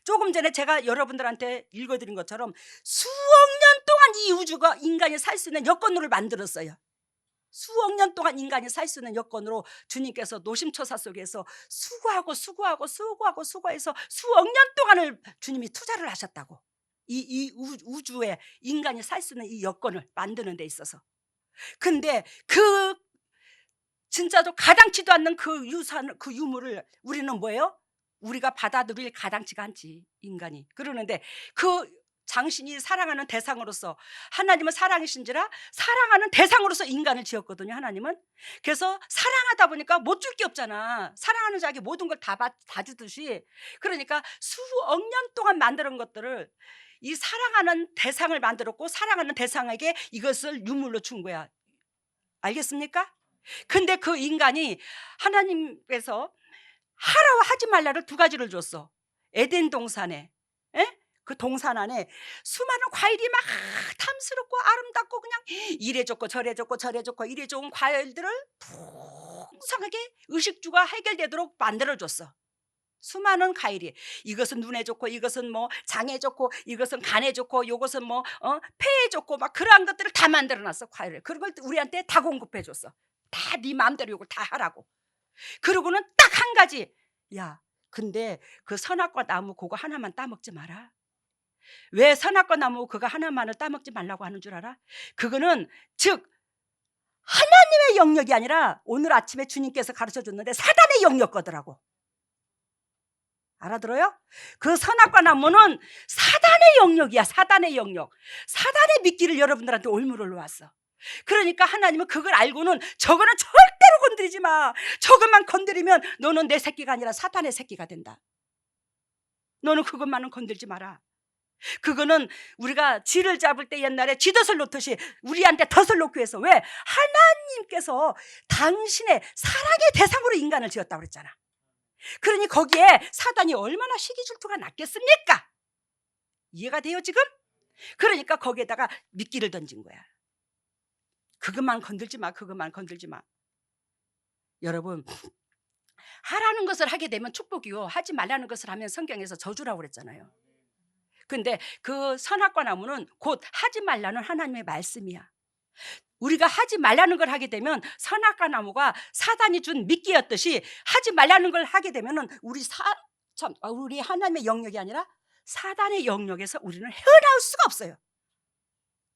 S1: 조금 전에 제가 여러분들한테 읽어드린 것처럼 수억 년 동안 이 우주가 인간이 살 수 있는 여건으로 만들었어요. 수억 년 동안 인간이 살 수 있는 여건으로 주님께서 노심초사 속에서 수고해서 수억 년 동안을 주님이 투자를 하셨다고. 이 우주에 인간이 살 수 있는 이 여건을 만드는 데 있어서. 근데 그 진짜로 가당치도 않는 그 유물을 우리는 뭐예요? 우리가 받아들일 가당치가 않지, 인간이. 그러는데 그 당신이 사랑하는 대상으로서, 하나님은 사랑이신지라 사랑하는 대상으로서 인간을 지었거든요, 하나님은. 그래서 사랑하다 보니까 못 줄 게 없잖아. 사랑하는 자에게 모든 걸 다 주듯이. 그러니까 수억 년 동안 만드는 것들을 이 사랑하는 대상을 만들었고 사랑하는 대상에게 이것을 유물로 준 거야. 알겠습니까? 근데 그 인간이 하나님께서 하라고 하지 말라를 두 가지를 줬어. 에덴 동산에, 그 동산 안에 수많은 과일이 막 탐스럽고 아름답고 그냥 이래 좋고 저래 좋고 저래 좋고 이래 좋은 과일들을 풍성하게 의식주가 해결되도록 만들어줬어. 수많은 과일이, 이것은 눈에 좋고 이것은 뭐 장에 좋고 이것은 간에 좋고 이것은 뭐 폐에 좋고 막 그러한 것들을 다 만들어놨어. 과일을. 그런 걸 우리한테 다 공급해줬어. 다 네 마음대로 이걸 다 하라고. 그러고는 딱 한 가지, 야 근데 그 선악과 나무 그거 하나만 따먹지 마라. 왜 선악과 나무 그거 하나만을 따먹지 말라고 하는 줄 알아? 그거는 즉 하나님의 영역이 아니라 오늘 아침에 주님께서 가르쳐줬는데 사단의 영역 거더라고. 알아들어요? 그 선악과 나무는 사단의 영역이야. 사단의 영역. 사단의 미끼를 여러분들한테 올무를 놓았어. 그러니까 하나님은 그걸 알고는 저거는 절대로 건드리지 마. 저것만 건드리면 너는 내 새끼가 아니라 사단의 새끼가 된다. 너는 그것만은 건들지 마라. 그거는 우리가 쥐를 잡을 때 옛날에 쥐덫을 놓듯이 우리한테 덫을 놓기 위해서. 왜? 하나님께서 당신의 사랑의 대상으로 인간을 지었다고 그랬잖아. 그러니 거기에 사단이 얼마나 시기질투가 났겠습니까? 이해가 돼요 지금? 그러니까 거기에다가 미끼를 던진 거야. 그것만 건들지 마. 그것만 건들지 마. 여러분, 하라는 것을 하게 되면 축복이요, 하지 말라는 것을 하면 성경에서 저주라고 그랬잖아요. 근데 그 선악과 나무는 곧 하지 말라는 하나님의 말씀이야. 우리가 하지 말라는 걸 하게 되면 선악과 나무가 사단이 준 미끼였듯이 하지 말라는 걸 하게 되면은 우리 하나님의 영역이 아니라 사단의 영역에서 우리는 헤어나올 수가 없어요.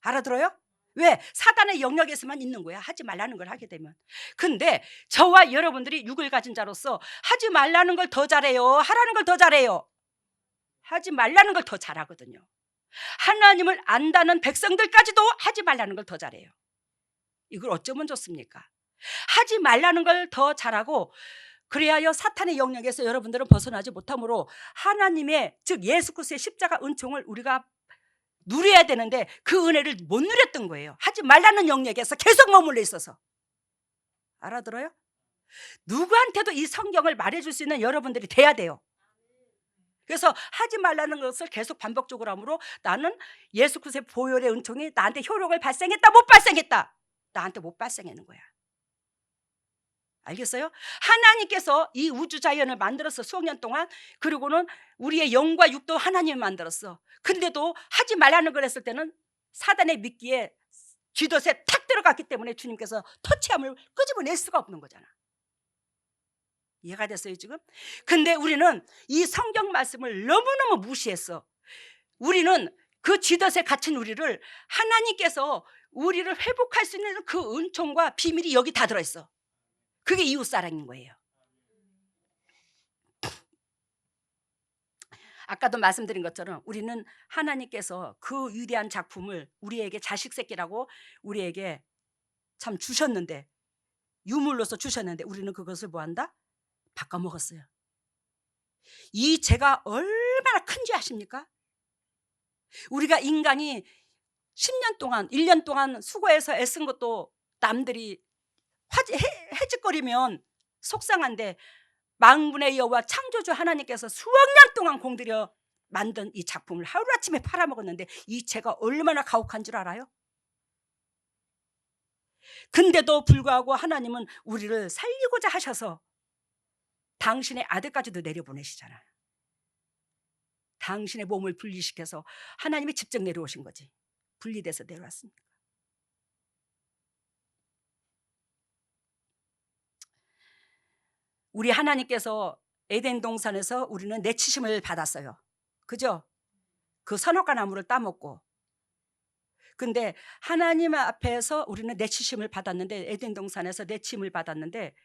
S1: 알아들어요? 왜? 사단의 영역에서만 있는 거야, 하지 말라는 걸 하게 되면. 근데 저와 여러분들이 육을 가진 자로서 하지 말라는 걸 더 잘해요, 하라는 걸 더 잘해요? 하지 말라는 걸 더 잘하거든요. 하나님을 안다는 백성들까지도 하지 말라는 걸 더 잘해요. 이걸 어쩌면 좋습니까? 하지 말라는 걸 더 잘하고, 그래야여 사탄의 영역에서 여러분들은 벗어나지 못하므로 하나님의, 즉 예수 그리스도의 십자가 은총을 우리가 누려야 되는데 그 은혜를 못 누렸던 거예요. 하지 말라는 영역에서 계속 머물러 있어서. 알아들어요? 누구한테도 이 성경을 말해줄 수 있는 여러분들이 돼야 돼요. 그래서 하지 말라는 것을 계속 반복적으로 함으로 나는 예수 그리스도의 보혈의 은총이 나한테 효력을 발생했다, 못 발생했다? 나한테 못 발생하는 거야. 알겠어요? 하나님께서 이 우주 자연을 만들었어, 수억 년 동안. 그리고는 우리의 영과 육도 하나님이 만들었어. 근데도 하지 말라는 걸 했을 때는 사단의 미끼에 쥐덫에 탁 들어갔기 때문에 주님께서 터치함을 끄집어낼 수가 없는 거잖아. 이해가 됐어요 지금? 근데 우리는 이 성경 말씀을 너무너무 무시했어. 우리는 그 쥐덫에 갇힌 우리를 하나님께서 우리를 회복할 수 있는 그 은총과 비밀이 여기 다 들어있어. 그게 이웃사랑인 거예요. 아까도 말씀드린 것처럼 우리는 하나님께서 그 위대한 작품을 우리에게 자식 새끼라고 우리에게 참 주셨는데, 유물로서 주셨는데 우리는 그것을 뭐한다? 바꿔먹었어요. 이 죄가 얼마나 큰지 아십니까? 우리가 인간이 10년 동안 1년 동안 수고해서 애쓴 것도 남들이 해직거리면 속상한데, 만군의 여호와 창조주 하나님께서 수억 년 동안 공들여 만든 이 작품을 하루아침에 팔아먹었는데 이 죄가 얼마나 가혹한 줄 알아요? 근데도 불구하고 하나님은 우리를 살리고자 하셔서 당신의 아들까지도 내려보내시잖아요. 당신의 몸을 분리시켜서 하나님이 직접 내려오신 거지. 분리돼서 내려왔습니다. 우리 하나님께서 에덴 동산에서 우리는 내치심을 받았어요. 그죠? 그 선악과 나무를 따먹고. 근데 하나님 앞에서 우리는 내치심을 받았는데, 에덴 동산에서 내침을 받았는데,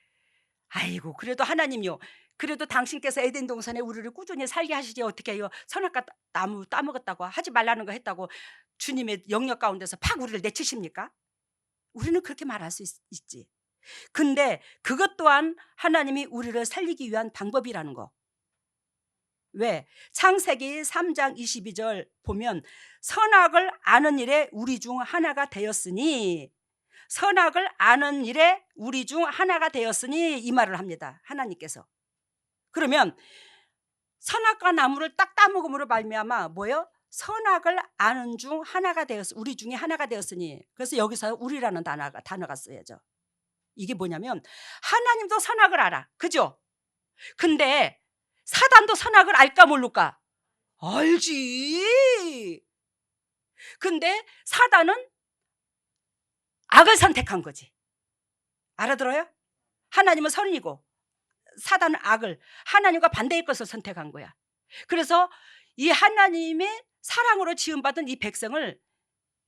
S1: 아이고 그래도 하나님요, 그래도 당신께서 에덴 동산에 우리를 꾸준히 살게 하시지 어떻게 해요? 선악과 나무 따먹었다고, 하지 말라는 거 했다고 주님의 영역 가운데서 팍 우리를 내치십니까? 우리는 그렇게 말할 수 있지. 근데 그것 또한 하나님이 우리를 살리기 위한 방법이라는 거. 왜? 창세기 3장 22절 보면 선악을 아는 일에 우리 중 하나가 되었으니, 선악을 아는 일에 우리 중 하나가 되었으니 이 말을 합니다, 하나님께서. 그러면 선악과 나무를 딱 따먹음으로 말미암아 뭐예요? 선악을 아는 중 하나가 우리 중에 하나가 되었으니. 그래서 여기서 우리라는 단어가 써야죠. 이게 뭐냐면 하나님도 선악을 알아, 그죠? 근데 사단도 선악을 알까 모를까? 알지. 근데 사단은 악을 선택한 거지. 알아들어요? 하나님은 선이고 사단은 악을, 하나님과 반대의 것을 선택한 거야. 그래서 이 하나님의 사랑으로 지음받은 이 백성을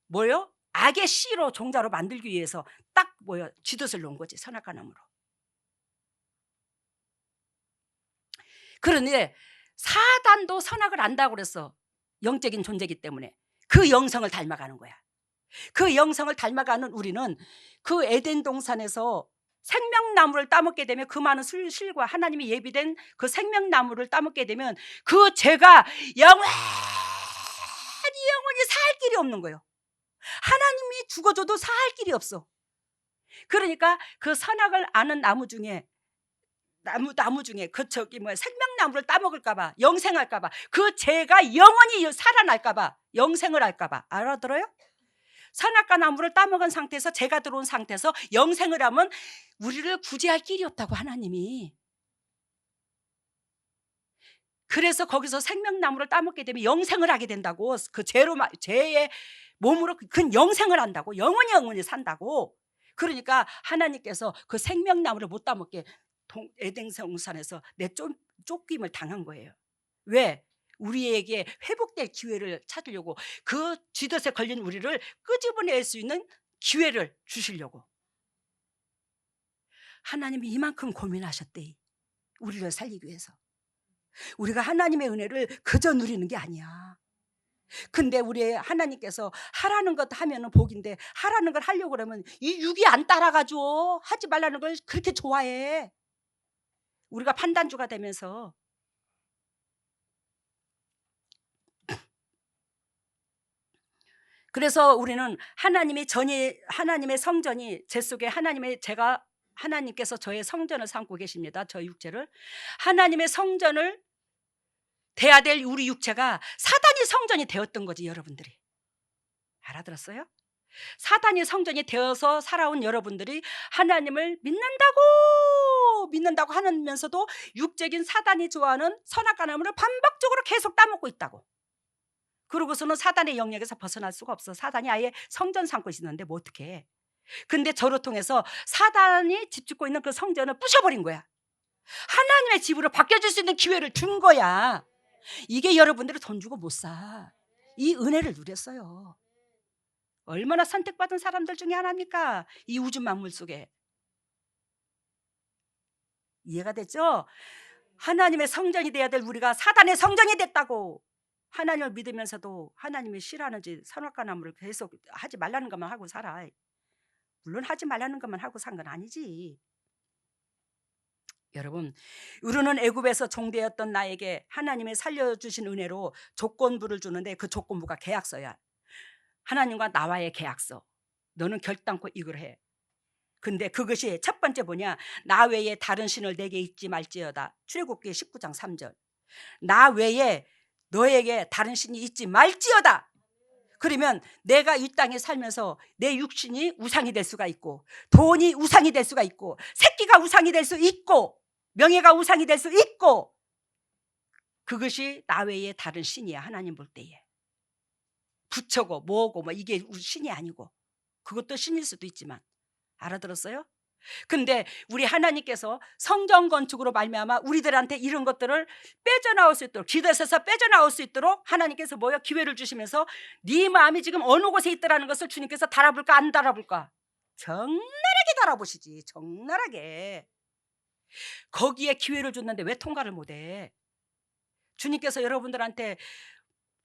S1: 뭐요? 악의 씨로, 종자로 만들기 위해서 딱 뭐요? 쥐덫을 놓은 거지, 선악과 나무로. 그런데 사단도 선악을 안다고 그랬어. 영적인 존재이기 때문에 그 영성을 닮아가는 거야. 그 영성을 닮아가는 우리는 그 에덴 동산에서 생명나무를 따먹게 되면, 그 많은 실과 하나님이 예비된 그 생명나무를 따먹게 되면 그 죄가 영원히 살 길이 없는 거예요. 하나님이 죽어줘도 살 길이 없어. 그러니까 그 선악을 아는 나무 중에 그 생명나무를 따먹을까봐, 영생할까봐, 그 죄가 영원히 살아날까봐, 영생을 할까봐. 알아들어요? 선악과 나무를 따먹은 상태에서 죄가 들어온 상태에서 영생을 하면 우리를 구제할 길이 없다고 하나님이. 그래서 거기서 생명나무를 따먹게 되면 영생을 하게 된다고. 그 죄의 몸으로 그 영생을 한다고. 영원히 산다고. 그러니까 하나님께서 그 생명나무를 못 따먹게 에덴 동산에서 쫓김을 당한 거예요. 왜? 우리에게 회복될 기회를 찾으려고, 그 쥐덫에 걸린 우리를 끄집어낼 수 있는 기회를 주시려고. 하나님이 이만큼 고민하셨대, 우리를 살리기 위해서. 우리가 하나님의 은혜를 그저 누리는 게 아니야. 근데 우리 하나님께서 하라는 것 하면은 복인데, 하라는 걸 하려고 그러면 이 육이 안 따라가죠. 하지 말라는 걸 그렇게 좋아해. 우리가 판단주가 되면서. 그래서 우리는 하나님의 성전이 제 속에 제가 하나님께서 저의 성전을 삼고 계십니다. 저 육체를. 하나님의 성전을 돼야 될 우리 육체가 사단이 성전이 되었던 거지, 여러분들이. 알아들었어요? 사단이 성전이 되어서 살아온 여러분들이 하나님을 믿는다고 하면서도 육적인 사단이 좋아하는 선악과 나무를 반복적으로 계속 따먹고 있다고. 그러고서는 사단의 영역에서 벗어날 수가 없어. 사단이 아예 성전 삼고 있었는데 뭐 어떻게 해. 근데 저를 통해서 사단이 집 짓고 있는 그 성전을 부셔버린 거야. 하나님의 집으로 바뀌어질 수 있는 기회를 준 거야. 이게 여러분들이 돈 주고 못 사. 이 은혜를 누렸어요. 얼마나 선택받은 사람들 중에 하나입니까? 이 우주 만물 속에. 이해가 됐죠? 하나님의 성전이 돼야 될 우리가 사단의 성전이 됐다고. 하나님을 믿으면서도 하나님이 싫어하는지 선악과 나무를 계속 하지 말라는 것만 하고 살아. 물론 하지 말라는 것만 하고 산 건 아니지. 여러분, 우리는 애굽에서 종되었던 나에게 하나님의 살려주신 은혜로 조건부를 주는데, 그 조건부가 계약서야. 하나님과 나와의 계약서. 너는 결단코 이걸 해. 근데 그것이 첫 번째 뭐냐? 나 외에 다른 신을 내게 잊지 말지어다. 출애굽기 19장 3절. 나 외에 너에게 다른 신이 있지 말지어다. 그러면 내가 이 땅에 살면서 내 육신이 우상이 될 수가 있고, 돈이 우상이 될 수가 있고, 새끼가 우상이 될 수 있고, 명예가 우상이 될 수 있고, 그것이 나 외에 다른 신이야. 하나님 볼 때에 부처고 뭐고 뭐 이게 신이 아니고, 그것도 신일 수도 있지만. 알아들었어요? 근데 우리 하나님께서 성전 건축으로 말미암아 우리들한테 이런 것들을 빼져나올 수 있도록, 기도에서 빼져나올 수 있도록 하나님께서 기회를 주시면서 네 마음이 지금 어느 곳에 있더라는 것을 주님께서 달아볼까 안 달아볼까? 적나라하게 달아보시지. 적나라하게. 거기에 기회를 줬는데 왜 통과를 못해? 주님께서 여러분들한테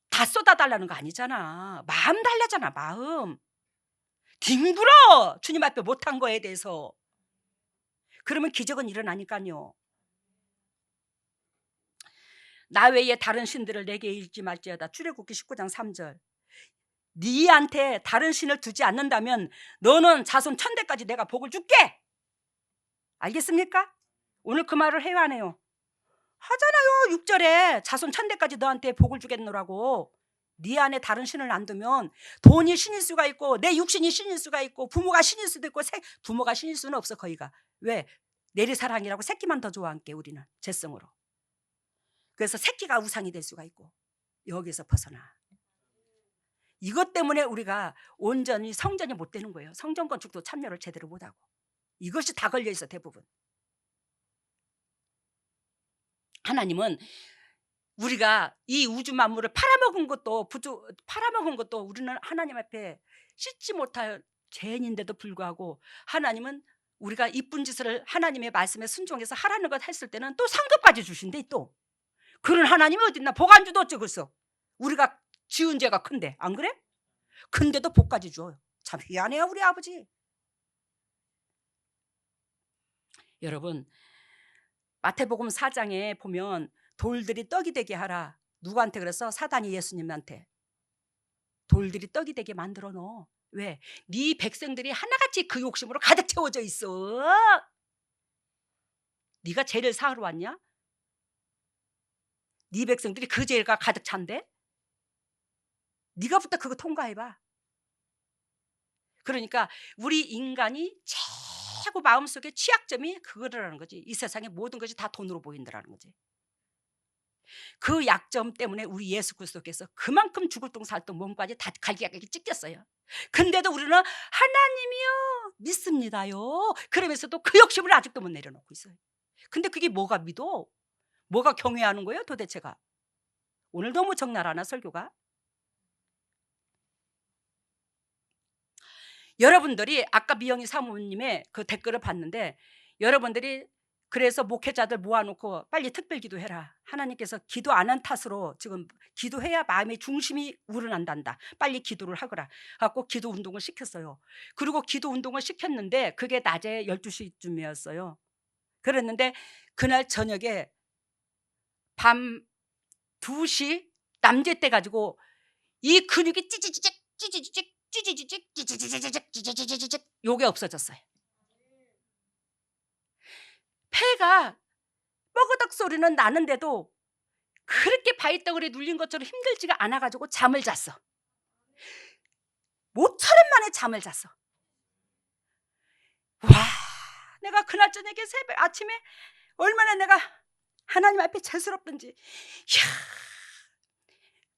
S1: 다 쏟아달라는 거 아니잖아. 마음 달라잖아. 마음 뒹굴어. 주님 앞에 못한 거에 대해서. 그러면 기적은 일어나니까요. 나 외에 다른 신들을 내게 잊지 말지어다. 출애굽기 19장 3절. 네한테 다른 신을 두지 않는다면 너는 자손 1000대까지 내가 복을 줄게. 알겠습니까? 오늘 그 말을 해야 하네요. 하잖아요. 6절에 자손 1000대까지 너한테 복을 주겠노라고. 네 안에 다른 신을 안 두면 돈이 신일 수가 있고, 내 육신이 신일 수가 있고, 부모가 신일 수도 있고. 부모가 신일 수는 없어. 거기가. 왜? 내리사랑이라고 새끼만 더 좋아할게. 우리는 재성으로. 그래서 새끼가 우상이 될 수가 있고. 여기서 벗어나. 이것 때문에 우리가 온전히 성전이 못 되는 거예요. 성전 건축도 참여를 제대로 못하고. 이것이 다 걸려있어. 대부분. 하나님은 우리가 이 우주 만물을 팔아먹은 것도 우리는 하나님 앞에 씻지 못할 죄인인데도 불구하고, 하나님은 우리가 이쁜 짓을 하나님의 말씀에 순종해서 하라는 것 했을 때는 또 상급까지 주신대. 또 그런 하나님이 어딨나? 복 안 주도 어쩌고 있어. 우리가 지은 죄가 큰데 안 그래? 근데도 복까지 줘요. 참 희한해요, 우리 아버지. 여러분, 마태복음 4장에 보면 돌들이 떡이 되게 하라. 누구한테 그랬어? 사단이 예수님한테. 돌들이 떡이 되게 만들어 놓어. 왜? 네 백성들이 하나같이 그 욕심으로 가득 채워져 있어. 네가 죄를 사하러 왔냐? 네 백성들이 그 죄가 가득 찬데? 네가부터 그거 통과해봐. 그러니까 우리 인간이 최고 마음속에 취약점이 그거라는 거지. 이 세상의 모든 것이 다 돈으로 보인다라는 거지. 그 약점 때문에 우리 예수 그리스도께서 그만큼 죽을 둥 살 둥 몸까지 다 갈기갈기 찢겼어요. 근데도 우리는 하나님이요 믿습니다요. 그러면서도 그 욕심을 아직도 못 내려놓고 있어요. 근데 그게 뭐가 믿어? 뭐가 경외하는 거예요 도대체가? 오늘 너무 적나라하나 설교가? 여러분들이 아까 미영이 사모님의 그 댓글을 봤는데, 여러분들이 그래서 목회자들 모아놓고 빨리 특별 기도해라. 하나님께서 기도 안 한 탓으로 지금 기도해야 마음의 중심이 우러난단다. 빨리 기도를 하거라 하고 기도 운동을 시켰어요. 그리고 기도 운동을 시켰는데 그게 낮에 12시쯤이었어요. 그랬는데 그날 저녁에 밤 2시 남재 때 가지고 이 근육이 찌찌찌직 찌찌찌직 찌찌찌직 찌찌찌직 찌찌찌직 요게 없어졌어요. 폐가 뻐그덕 소리는 나는데도 그렇게 바위덩어리에 눌린 것처럼 힘들지가 않아 가지고 잠을 잤어. 모처럼 만에 잠을 잤어. 와, 내가 그날 저녁에 새벽 아침에 얼마나 내가 하나님 앞에 죄스럽던지. 이야,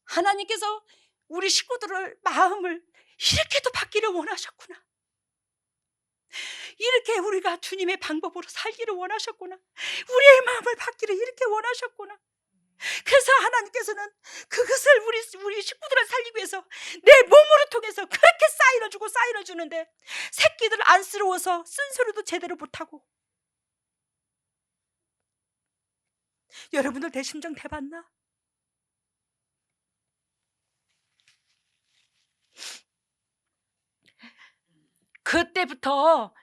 S1: 하나님께서 우리 식구들을 마음을 이렇게도 바뀌를 원하셨구나. 이렇게 우리가 주님의 방법으로 살기를 원하셨구나. 우리의 마음을 바뀌를 이렇게 원하셨구나. 그래서 하나님께서는 그것을 우리 식구들을 살리기 위해서 내 몸으로 통해서 그렇게 사인을 주고 사인을 주는데 새끼들 안쓰러워서 쓴소리도 제대로 못하고. 여러분들 내 심정 대봤나? 그때부터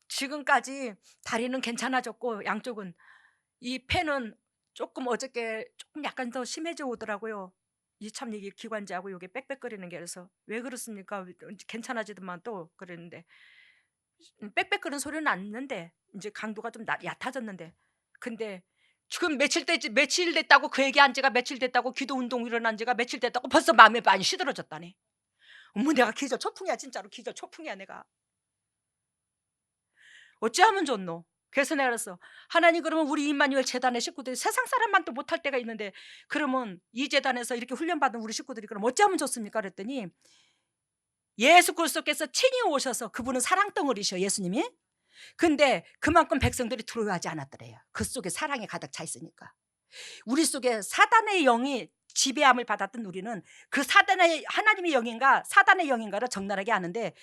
S1: 지금까지 다리는 괜찮아졌고 양쪽은, 이 폐는 조금 어저께 조금 약간 더 심해져 오더라고요. 이 참 이게 기관지하고 이게 빽빽거리는 게. 그래서 왜 그렇습니까? 괜찮아지더만 또 그랬는데 빽빽거리는 소리는 안 나는데 이제 강도가 좀 얕아졌는데, 근데 지금 며칠 됐다고 그 얘기한 지가 며칠 됐다고, 기도 운동 일어난 지가 며칠 됐다고 벌써 마음이 많이 시들어졌다니. 어머, 내가 기절 초풍이야. 진짜로 기절 초풍이야 내가. 어찌하면 좋노? 그래서 내가 그랬어. 하나님, 그러면 우리 임마누엘 재단의 식구들이 세상 사람만도 못할 때가 있는데 그러면 이 재단에서 이렇게 훈련받은 우리 식구들이 그럼 어찌하면 좋습니까? 그랬더니 예수 그리스도께서 친히 오셔서, 그분은 사랑덩어리셔 예수님이. 근데 그만큼 백성들이 두려워하지 않았더래요. 그 속에 사랑이 가득 차 있으니까. 우리 속에 사단의 영이 지배함을 받았던 우리는 그 사단의, 하나님의 영인가 사단의 영인가를 적나라하게 아는데,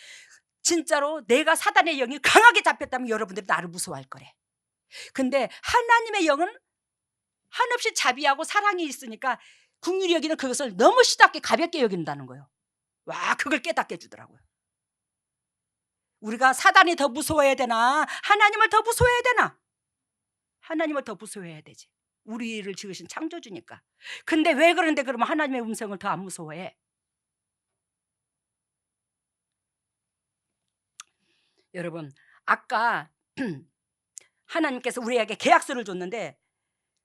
S1: 진짜로 내가 사단의 영이 강하게 잡혔다면 여러분들이 나를 무서워할 거래. 근데 하나님의 영은 한없이 자비하고 사랑이 있으니까 긍휼히 여기는 그것을 너무 시답게 가볍게 여긴다는 거예요. 와, 그걸 깨닫게 해주더라고요. 우리가 사단이 더 무서워해야 되나 하나님을 더 무서워해야 되나? 하나님을 더 무서워해야 되지. 우리를 지으신 창조주니까. 근데 왜 그런데 그러면 하나님의 음성을 더 안 무서워해? 여러분, 아까 하나님께서 우리에게 계약서를 줬는데,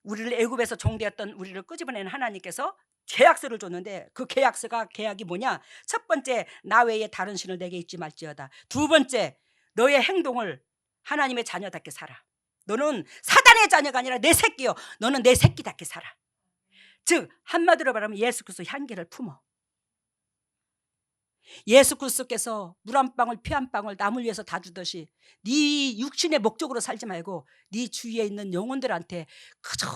S1: 우리를 애굽에서 종되었던 우리를 끄집어내는 하나님께서 계약서를 줬는데, 그 계약이 뭐냐? 첫 번째, 나 외에 다른 신을 내게 잊지 말지어다. 두 번째, 너의 행동을 하나님의 자녀답게 살아. 너는 사단의 자녀가 아니라 내 새끼요, 너는 내 새끼답게 살아. 즉 한마디로 말하면 예수 그리스도 향기를 품어. 예수 그리스도께서 물 한 방울 피 한 방울 남을 위해서 다 주듯이 네 육신의 목적으로 살지 말고 네 주위에 있는 영혼들한테 그저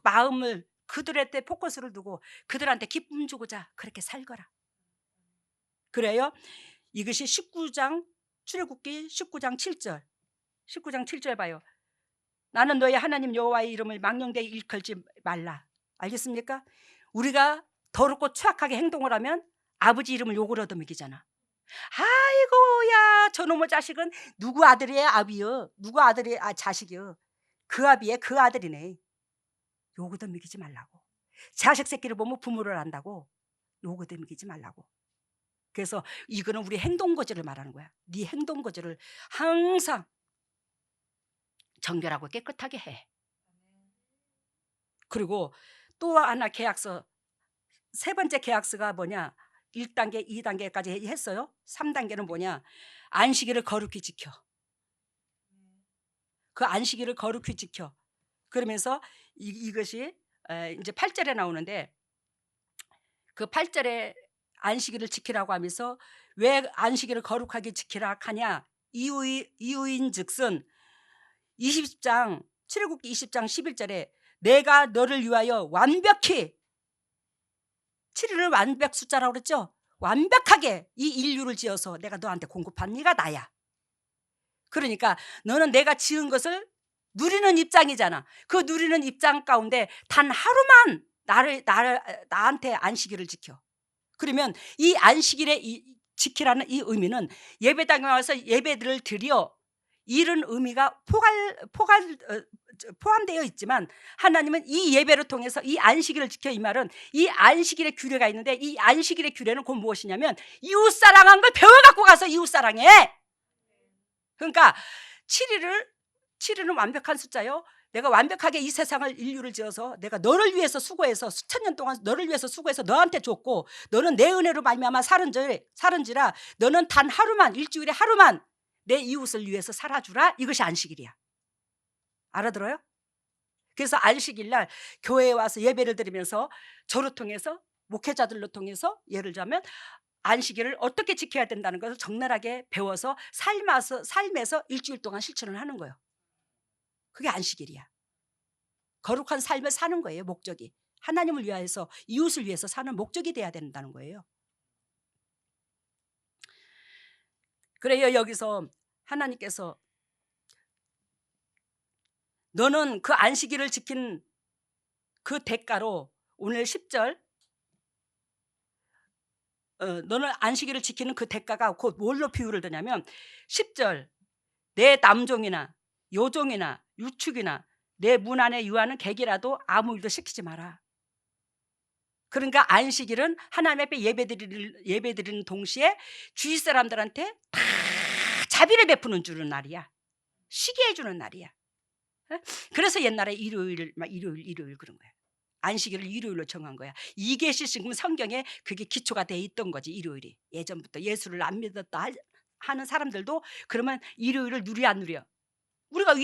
S1: 마음을, 그들한테 포커스를 두고 그들한테 기쁨 주고자 그렇게 살거라. 그래요. 이것이 19장 출애굽기 19장 7절 19장 7절 봐요. 나는 너의 하나님 여호와의 이름을 망령되이 일컬지 말라. 알겠습니까? 우리가 더럽고 추악하게 행동을 하면 아버지 이름을 욕을 얻어먹이잖아. 아이고야, 저놈의 자식은 누구 아들이야? 아비여. 누구 아들이 자식이여. 그 아비의 그 아들이네. 욕 얻어먹이지 말라고. 자식 새끼를 보면 부모를 안다고 욕 얻어먹이지 말라고. 그래서 이거는 우리 행동 거절을 말하는 거야. 네 행동 거절을 항상 정결하고 깨끗하게 해. 그리고 또 하나 계약서, 세 번째 계약서가 뭐냐? 1단계, 2단계까지 했어요. 3단계는 뭐냐? 안식일을 거룩히 지켜. 그 안식일을 거룩히 지켜. 그러면서 이것이 이제 8절에 나오는데, 그 8절에 안식일을 지키라고 하면서 왜 안식일을 거룩하게 지키라 하냐? 이유인즉슨 20장 출애굽기 20장 11절에 내가 너를 위하여 완벽히 7일을 완벽 숫자라고 그랬죠? 완벽하게 이 인류를 지어서 내가 너한테 공급한 이가 나야. 그러니까 너는 내가 지은 것을 누리는 입장이잖아. 그 누리는 입장 가운데 단 하루만 나한테 안식일을 지켜. 그러면 이 안식일에 지키라는 이 의미는 예배당에 와서 예배들을 드려 이런 의미가 포함되어 있지만, 하나님은 이 예배를 통해서 이 안식일을 지켜, 이 말은 이 안식일의 규례가 있는데, 이 안식일의 규례는 곧 무엇이냐면 이웃사랑한 걸 배워갖고 가서 이웃사랑해. 그러니까 7일은 완벽한 숫자요. 내가 완벽하게 이 세상을 인류를 지어서 내가 너를 위해서 수고해서 수천 년 동안 너를 위해서 수고해서 너한테 줬고, 너는 내 은혜로 말미암아 살은지라 너는 단 하루만, 일주일에 하루만 내 이웃을 위해서 살아주라. 이것이 안식일이야. 알아들어요? 그래서 안식일 날 교회에 와서 예배를 드리면서 저를 통해서, 목회자들로 통해서, 예를 들자면 안식일을 어떻게 지켜야 된다는 것을 적나라하게 배워서 삶에서 일주일 동안 실천을 하는 거예요. 그게 안식일이야. 거룩한 삶을 사는 거예요. 목적이 하나님을 위해서, 이웃을 위해서 사는 목적이 돼야 된다는 거예요. 그래요. 여기서 하나님께서 너는 그 안식일을 지킨 그 대가로, 오늘 10절 너는 안식일을 지키는 그 대가가 곧 뭘로 비유를 드냐면, 10절 내 남종이나 여종이나 유축이나 내 문 안에 유하는 객이라도 아무 일도 시키지 마라. 그러니까 안식일은 하나님 앞에 예배드리는 동시에 주위 사람들한테 다 자비를 베푸는 주는 날이야. 쉬게 해주는 날이야. 그래서 옛날에 일요일 그런 거야. 안식일을 일요일로 정한 거야. 이게 지금 성경에 그게 기초가 돼 있던 거지. 일요일이 예전부터 예수를 안 믿었다 하는 사람들도 그러면 일요일을 누리 안 누려? 우리가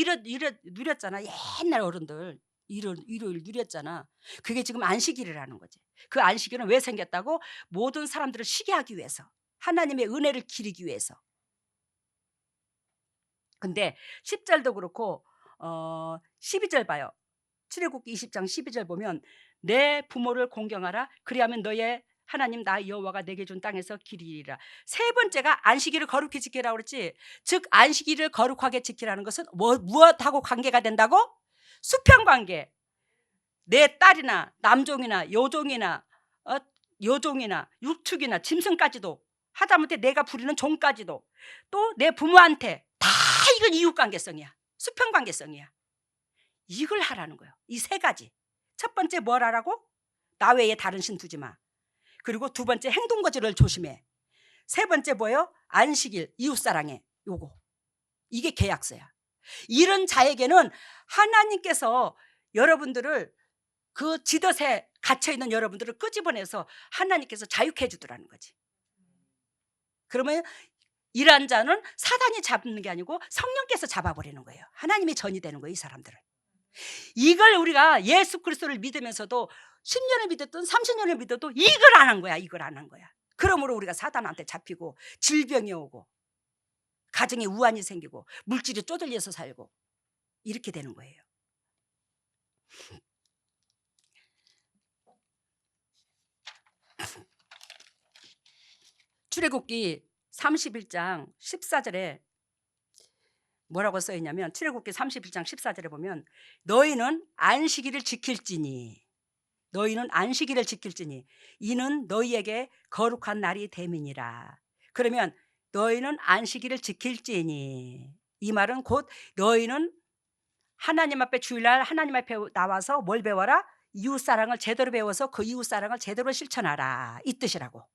S1: 누렸잖아. 옛날 어른들 일요일 누렸잖아. 그게 지금 안식일이라는 거지. 그 안식일은 왜 생겼다고? 모든 사람들을 쉬게 하기 위해서, 하나님의 은혜를 기리기 위해서. 근데 10절도 그렇고 12절 봐요. 출애굽기 20장 12절 보면 내 부모를 공경하라. 그리하면 너의 하나님 나 여호와가 내게 준 땅에서 기리리라. 세 번째가 안식일을 거룩히 지키라고 그랬지. 즉 안식일을 거룩하게 지키라는 것은 무엇하고 관계가 된다고? 수평관계. 내 딸이나 남종이나 여종이나 유축이나 짐승까지도, 하다못해 내가 부리는 종까지도, 또 내 부모한테 다, 이건 이웃관계성이야. 수평관계성이야. 이걸 하라는 거예요. 이 세 가지. 첫 번째 뭘 하라고? 나 외에 다른 신 두지 마. 그리고 두 번째 행동거지를 조심해. 세 번째 뭐예요? 안식일, 이웃사랑해. 요거. 이게 계약서야. 이런 자에게는 하나님께서 여러분들을, 그 지덫에 갇혀있는 여러분들을 끄집어내서 하나님께서 자유케 해주더라는 거지. 그러면 이러한 자는 사단이 잡는 게 아니고 성령께서 잡아버리는 거예요. 하나님이 전이 되는 거예요. 이 사람들을. 이걸 우리가 예수 그리스도를 믿으면서도 10년을 믿었든 30년을 믿어도 이걸 안 한 거야. 이걸 안 한 거야. 그러므로 우리가 사단한테 잡히고 질병이 오고 가정에 우환이 생기고 물질이 쪼들려서 살고 이렇게 되는 거예요. 출애굽기 31장 14절에 뭐라고 써 있냐면, 출애굽기 31장 14절에 보면 너희는 안식일을 지킬지니 이는 너희에게 거룩한 날이 됨이니라. 그러면 너희는 안식일을 지킬지니, 이 말은 곧 너희는 하나님 앞에, 주일날 하나님 앞에 나와서 뭘 배워라? 이웃사랑을 제대로 배워서 그 이웃사랑을 제대로 실천하라, 이 뜻이라고.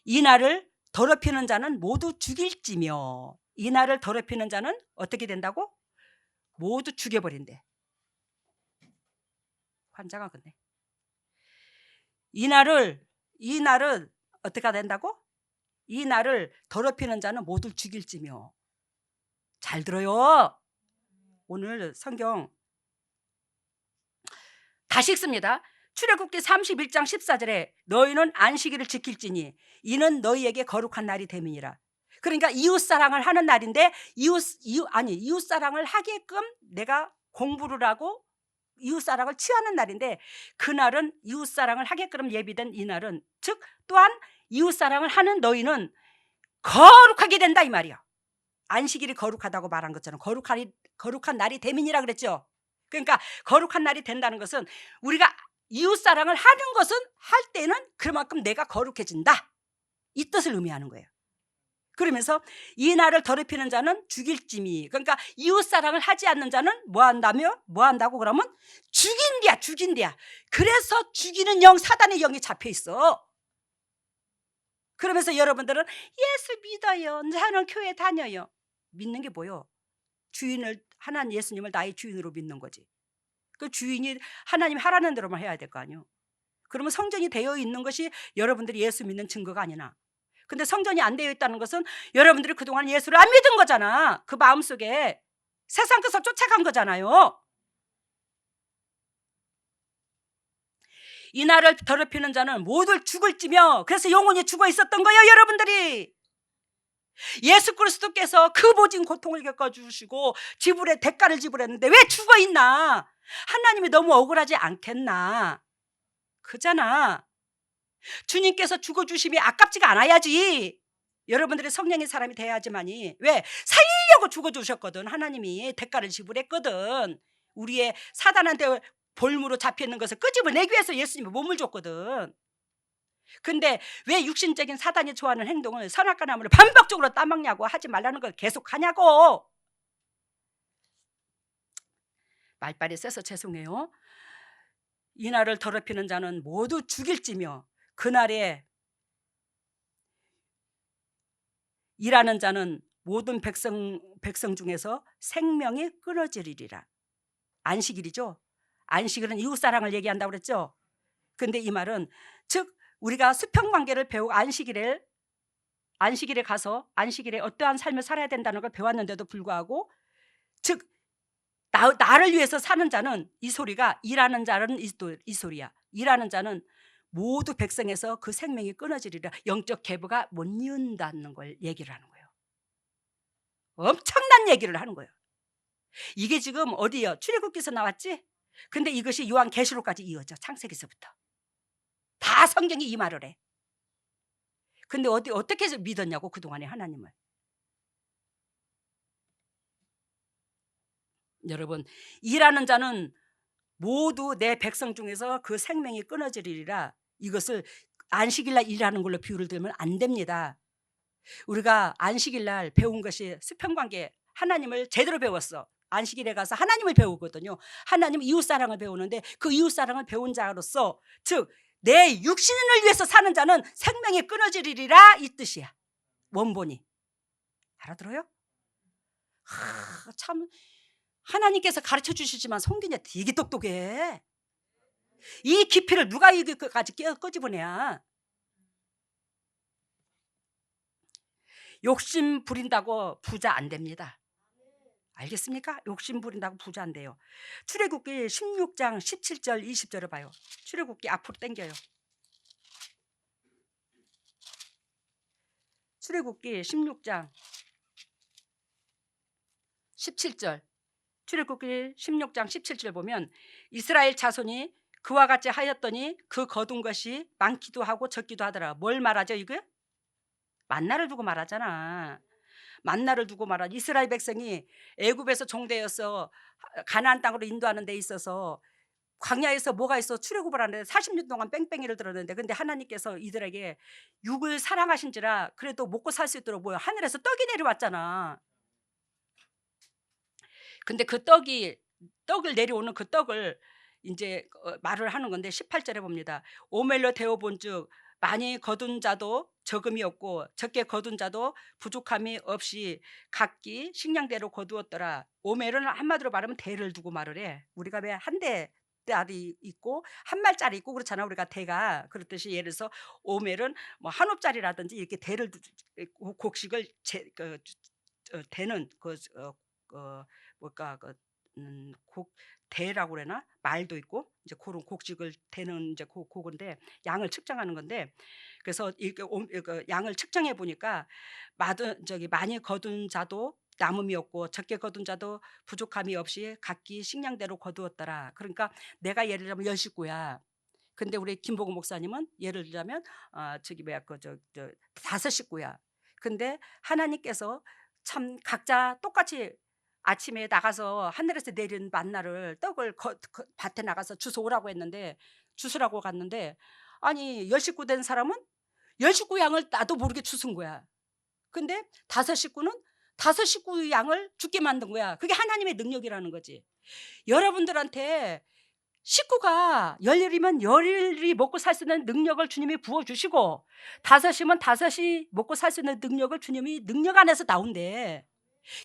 S1: 이 날을 더럽히는 자는 모두 죽일지며, 이 날을 더럽히는 자는 어떻게 된다고? 모두 죽여버린대. 환장하겠네. 이 날을 이 날은 어떻게 된다고? 이 날을 더럽히는 자는 모두 죽일지며. 잘 들어요. 오늘 성경 다시 읽습니다. 출애굽기 31장 14절에 너희는 안식일을 지킬지니 이는 너희에게 거룩한 날이 됨이니라. 그러니까 이웃사랑을 하는 날인데 이웃사랑을 하게끔 내가 공부를 하고 이웃사랑을 취하는 날인데, 그날은 이웃사랑을 하게끔 예비된 이 날은, 즉 또한 이웃사랑을 하는 너희는 거룩하게 된다 이 말이야. 안식일이 거룩하다고 말한 것처럼 거룩한 날이 됨이니라 그랬죠. 그러니까 거룩한 날이 된다는 것은 우리가 이웃사랑을 하는 것은 할 때는 그만큼 내가 거룩해진다, 이 뜻을 의미하는 거예요. 그러면서 이 날을 더럽히는 자는 죽일지미. 그러니까 이웃사랑을 하지 않는 자는 뭐 한다고? 그러면 죽인대야. 그래서 죽이는 영, 사단의 영이 잡혀 있어. 그러면서 여러분들은 예수 믿어요, 저는 교회 다녀요. 믿는 게 뭐요? 하나님 예수님을 나의 주인으로 믿는 거지. 그 주인이 하나님 하라는 대로만 해야 될 거 아니에요. 그러면 성전이 되어 있는 것이 여러분들이 예수 믿는 증거가 아니나. 근데 성전이 안 되어 있다는 것은 여러분들이 그동안 예수를 안 믿은 거잖아. 그 마음속에 세상 것을 쫓아간 거잖아요. 이 날을 더럽히는 자는 모두 죽을지며. 그래서 영원히 죽어 있었던 거예요, 여러분들이. 예수 그리스도께서 그 모진 고통을 겪어주시고 지불의 대가를 지불했는데 왜 죽어 있나? 하나님이 너무 억울하지 않겠나? 그잖아. 주님께서 죽어주심이 아깝지가 않아야지. 여러분들이 성령의 사람이 돼야지만이. 왜? 살리려고 죽어주셨거든. 하나님이 대가를 지불했거든. 우리의 사단한테 볼무로 잡혀있는 것을 끄집어내기 위해서 예수님이 몸을 줬거든. 근데 왜 육신적인 사단이 좋아하는 행동을, 선악과 나무를 반복적으로 따먹냐고, 하지 말라는 걸 계속 하냐고. 말빨이 세서 죄송해요. 이 날을 더럽히는 자는 모두 죽일지며 그날에 일하는 자는 모든 백성 중에서 생명이 끊어지리라. 안식일이죠. 안식일은 이웃사랑을 얘기한다고 그랬죠. 근데 이 말은, 즉 우리가 수평관계를 배우고 안식일에 가서 안식일에 어떠한 삶을 살아야 된다는 걸 배웠는데도 불구하고, 즉 나를 위해서 사는 자는, 이 소리가 일하는 자는 이 소리야. 일하는 자는 모두 백성에서 그 생명이 끊어지리라. 영적 계보가 못 이은다는 걸 얘기를 하는 거예요. 엄청난 얘기를 하는 거예요. 이게 지금 어디요? 출애굽기에서 나왔지? 근데 이것이 요한계시록까지 이어져. 창세기서부터 다 성경이 이 말을 해. 근데 어떻게 믿었냐고, 그동안에 하나님을. 여러분, 일하는 자는 모두 내 백성 중에서 그 생명이 끊어지리라. 이것을 안식일날 일하는 걸로 비유를 들면 안 됩니다. 우리가 안식일날 배운 것이 수평관계, 하나님을 제대로 배웠어. 안식일에 가서 하나님을 배우거든요. 하나님 이웃사랑을 배우는데, 그 이웃사랑을 배운 자로서, 즉 내 육신을 위해서 사는 자는 생명이 끊어지리라, 이 뜻이야. 원본이. 알아들어요? 참 하나님께서 가르쳐 주시지만 성경이 되게 똑똑해. 이 깊이를 누가 이기까지 끄집어내야. 욕심 부린다고 부자 안 됩니다. 알겠습니까? 욕심 부린다고 부자 안 돼요. 출애굽기 16장 17절 20절을 봐요. 출애굽기 앞으로 당겨요. 출애굽기 16장 17절. 출애굽기 16장 17절 보면, 이스라엘 자손이 그와 같이 하였더니 그 거둔 것이 많기도 하고 적기도 하더라. 뭘 말하죠 이거? 만나를 두고 말하잖아. 만나를 두고 말하. 이스라엘 백성이 애굽에서 종되어서 가나안 땅으로 인도하는 데 있어서 광야에서 뭐가 있어? 출애굽을 하는데 40년 동안 뺑뺑이를 들었는데, 근데 하나님께서 이들에게 육을 사랑하신지라 그래도 먹고 살 수 있도록 뭐야, 하늘에서 떡이 내려왔잖아. 근데 그 떡을 내려오는 그 떡을 이제 말을 하는 건데, 18절에 봅니다. 오멜로 데워 본즉 많이 거둔 자도 적음이 없고 적게 거둔 자도 부족함이 없이 각기 식량대로 거두었더라. 오멜은 한마디로 말하면 대를 두고 말을 해. 우리가 왜 한 대 5홉짜리 있고 한 말짜리 있고 그렇잖아. 우리가 대가 그렇듯이 예를 들어서 오멜은 뭐 한 홉짜리라든지 이렇게 대를 곡식을 대는 뭘까 곡 대라고 그러나 말도 있고 이제 그런 곡식을 대는 이제 그건데 양을 측정하는 건데 그래서 이렇게 양을 측정해 보니까 많이 거둔 자도 남음이 없고 적게 거둔 자도 부족함이 없이 각기 식량대로 거두었더라. 그러니까 내가 예를 들자면 10식구야. 근데 우리 김보고 목사님은 예를 들자면 저기 뭐야 그 5식구야. 근데 하나님께서 참 각자 똑같이 아침에 나가서 하늘에서 내린 만나를 떡을 밭에 나가서 주워 오라고 했는데 주스라고 갔는데 아니 10식구 된 사람은 10식구 양을 나도 모르게 주순 거야. 근데 5식구는 5식구 양을 죽게 만든 거야. 그게 하나님의 능력이라는 거지. 여러분들한테 식구가 열이면 열이 먹고 살 수 있는 능력을 주님이 부어주시고 5이면 5이 먹고 살 수 있는 능력을 주님이 능력 안에서 나온대.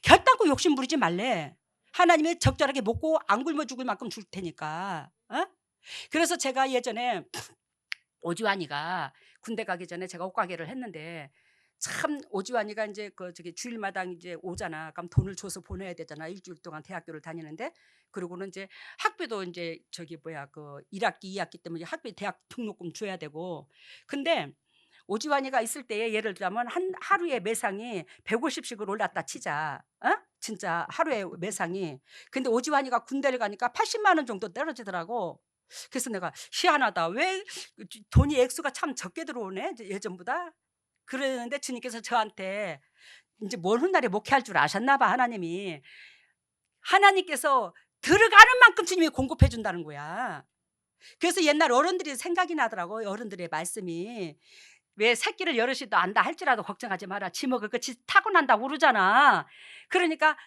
S1: 결단코 욕심 부리지 말래. 하나님이 적절하게 먹고 안 굶어 죽을 만큼 줄 테니까. 그래서 제가 예전에 오지환이가 군대 가기 전에 제가 옷가게를 했는데 참 오지환이가 이제 저기 주일마당 이제 오잖아. 그럼 돈을 줘서 보내야 되잖아. 일주일 동안 대학교를 다니는데 그리고는 이제 학비도 이제 저기 뭐야 1학기 2학기 때문에 학비 대학 등록금 줘야 되고. 근데 오지환이가 있을 때에 예를 들자면 하루에 매상이 150씩을 올랐다 치자. 진짜 하루에 매상이. 근데 오지환이가 군대를 가니까 80만 원 정도 떨어지더라고. 그래서 내가 희한하다. 왜 돈이 액수가 참 적게 들어오네 예전보다. 그러는데 주님께서 저한테 이제 먼 훗날에 목회할 줄 아셨나 봐. 하나님께서 들어가는 만큼 주님이 공급해 준다는 거야. 그래서 옛날 어른들이 생각이 나더라고. 어른들의 말씀이 왜 새끼를 여럿이도 안다 할지라도 걱정하지 마라. 지 몫을 끝이 타고난다고 그러잖아. 그러니까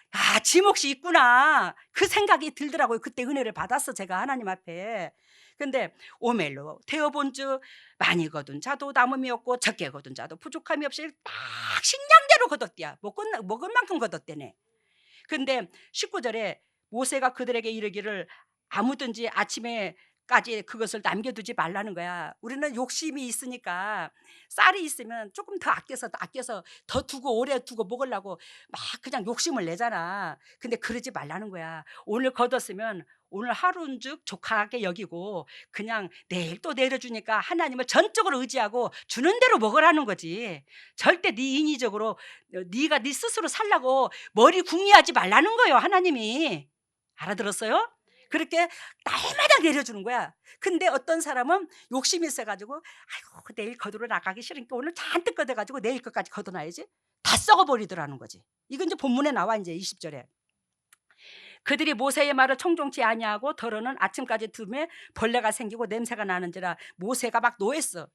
S1: 지 몫이 있구나. 그 생각이 들더라고요. 그때 은혜를 받았어 제가 하나님 앞에. 근데 오멜로 되어본즉 많이 거둔 자도 남음이 없고 적게 거둔 자도 부족함이 없이 딱 식량대로 거뒀대야. 먹은 만큼 거뒀대네. 근데 19절에 모세가 그들에게 이르기를 아무든지 아침에까지 그것을 남겨두지 말라는 거야. 우리는 욕심이 있으니까 쌀이 있으면 조금 더 아껴서 더 두고 오래 두고 먹으려고 막 그냥 욕심을 내잖아. 근데 그러지 말라는 거야. 오늘 거뒀으면 오늘 하루인즉 족하게 여기고 그냥 내일 또 내려주니까 하나님을 전적으로 의지하고 주는 대로 먹으라는 거지. 절대 네 인위적으로 네가 네 스스로 살라고 머리 궁리하지 말라는 거예요. 하나님이. 알아들었어요? 그렇게 날마다 내려주는 거야. 근데 어떤 사람은 욕심이 있어가지고 아이고 내일 거두러 나가기 싫으니까 오늘 잔뜩 걷어가지고 내일 것까지 걷어놔야지. 다 썩어버리더라는 거지. 이건 이제 본문에 나와 이제 20절에. 그들이 모세의 말을 청종치 아니하고 더러는 아침까지 두매 벌레가 생기고 냄새가 나는지라. 모세가 막 노했어.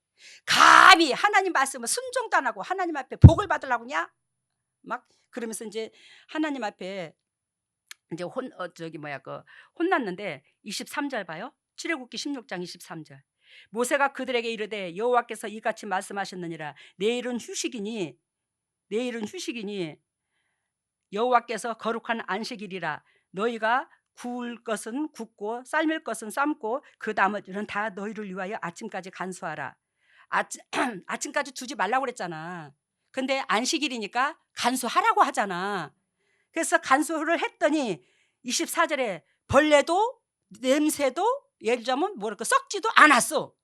S1: 감히 하나님 말씀을 순종도 안 하고 하나님 앞에 복을 받으려고냐? 막 그러면서 이제 하나님 앞에 이제 혼났는데 23절 봐요. 출애굽기 16장 23절. 모세가 그들에게 이르되 여호와께서 이같이 말씀하셨느니라. 내일은 휴식이니 여호와께서 거룩한 안식일이라. 너희가 구울 것은 굽고 삶을 것은 삶고 그 나머지는 다 너희를 위하여 아침까지 간수하라. 아침까지 두지 말라고 그랬잖아. 근데 안식일이니까 간수하라고 하잖아. 그래서 간수를 했더니 24절에 벌레도 냄새도 예를 들자면 썩지도 않았어.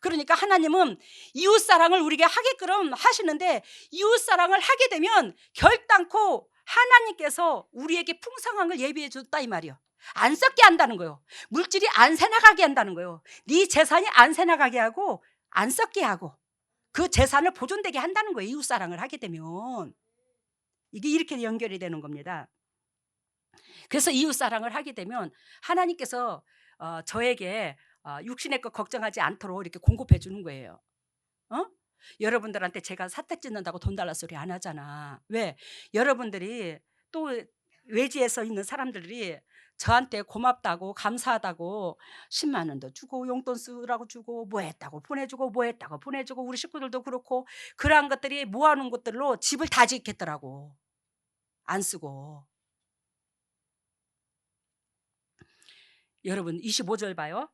S1: 그러니까 하나님은 이웃사랑을 우리에게 하게끔 하시는데 이웃사랑을 하게 되면 결단코 하나님께서 우리에게 풍성한 걸 예비해 줬다 이 말이요. 안 썩게 한다는 거요. 물질이 안 새나가게 한다는 거요. 네 재산이 안 새나가게 하고 안 썩게 하고 그 재산을 보존되게 한다는 거예요. 이웃사랑을 하게 되면. 이게 이렇게 연결이 되는 겁니다. 그래서 이웃사랑을 하게 되면 하나님께서 저에게 육신의 것 걱정하지 않도록 이렇게 공급해 주는 거예요. 여러분들한테 제가 사택 짓는다고 돈 달라 소리 안 하잖아. 왜? 여러분들이 또 외지에서 있는 사람들이 저한테 고맙다고 감사하다고 10만 원도 주고 용돈 쓰라고 주고 뭐 했다고 보내주고 우리 식구들도 그렇고 그러한 것들이 모아놓은 것들로 집을 다 짓겠더라고. 안 쓰고. 여러분 25절 봐요.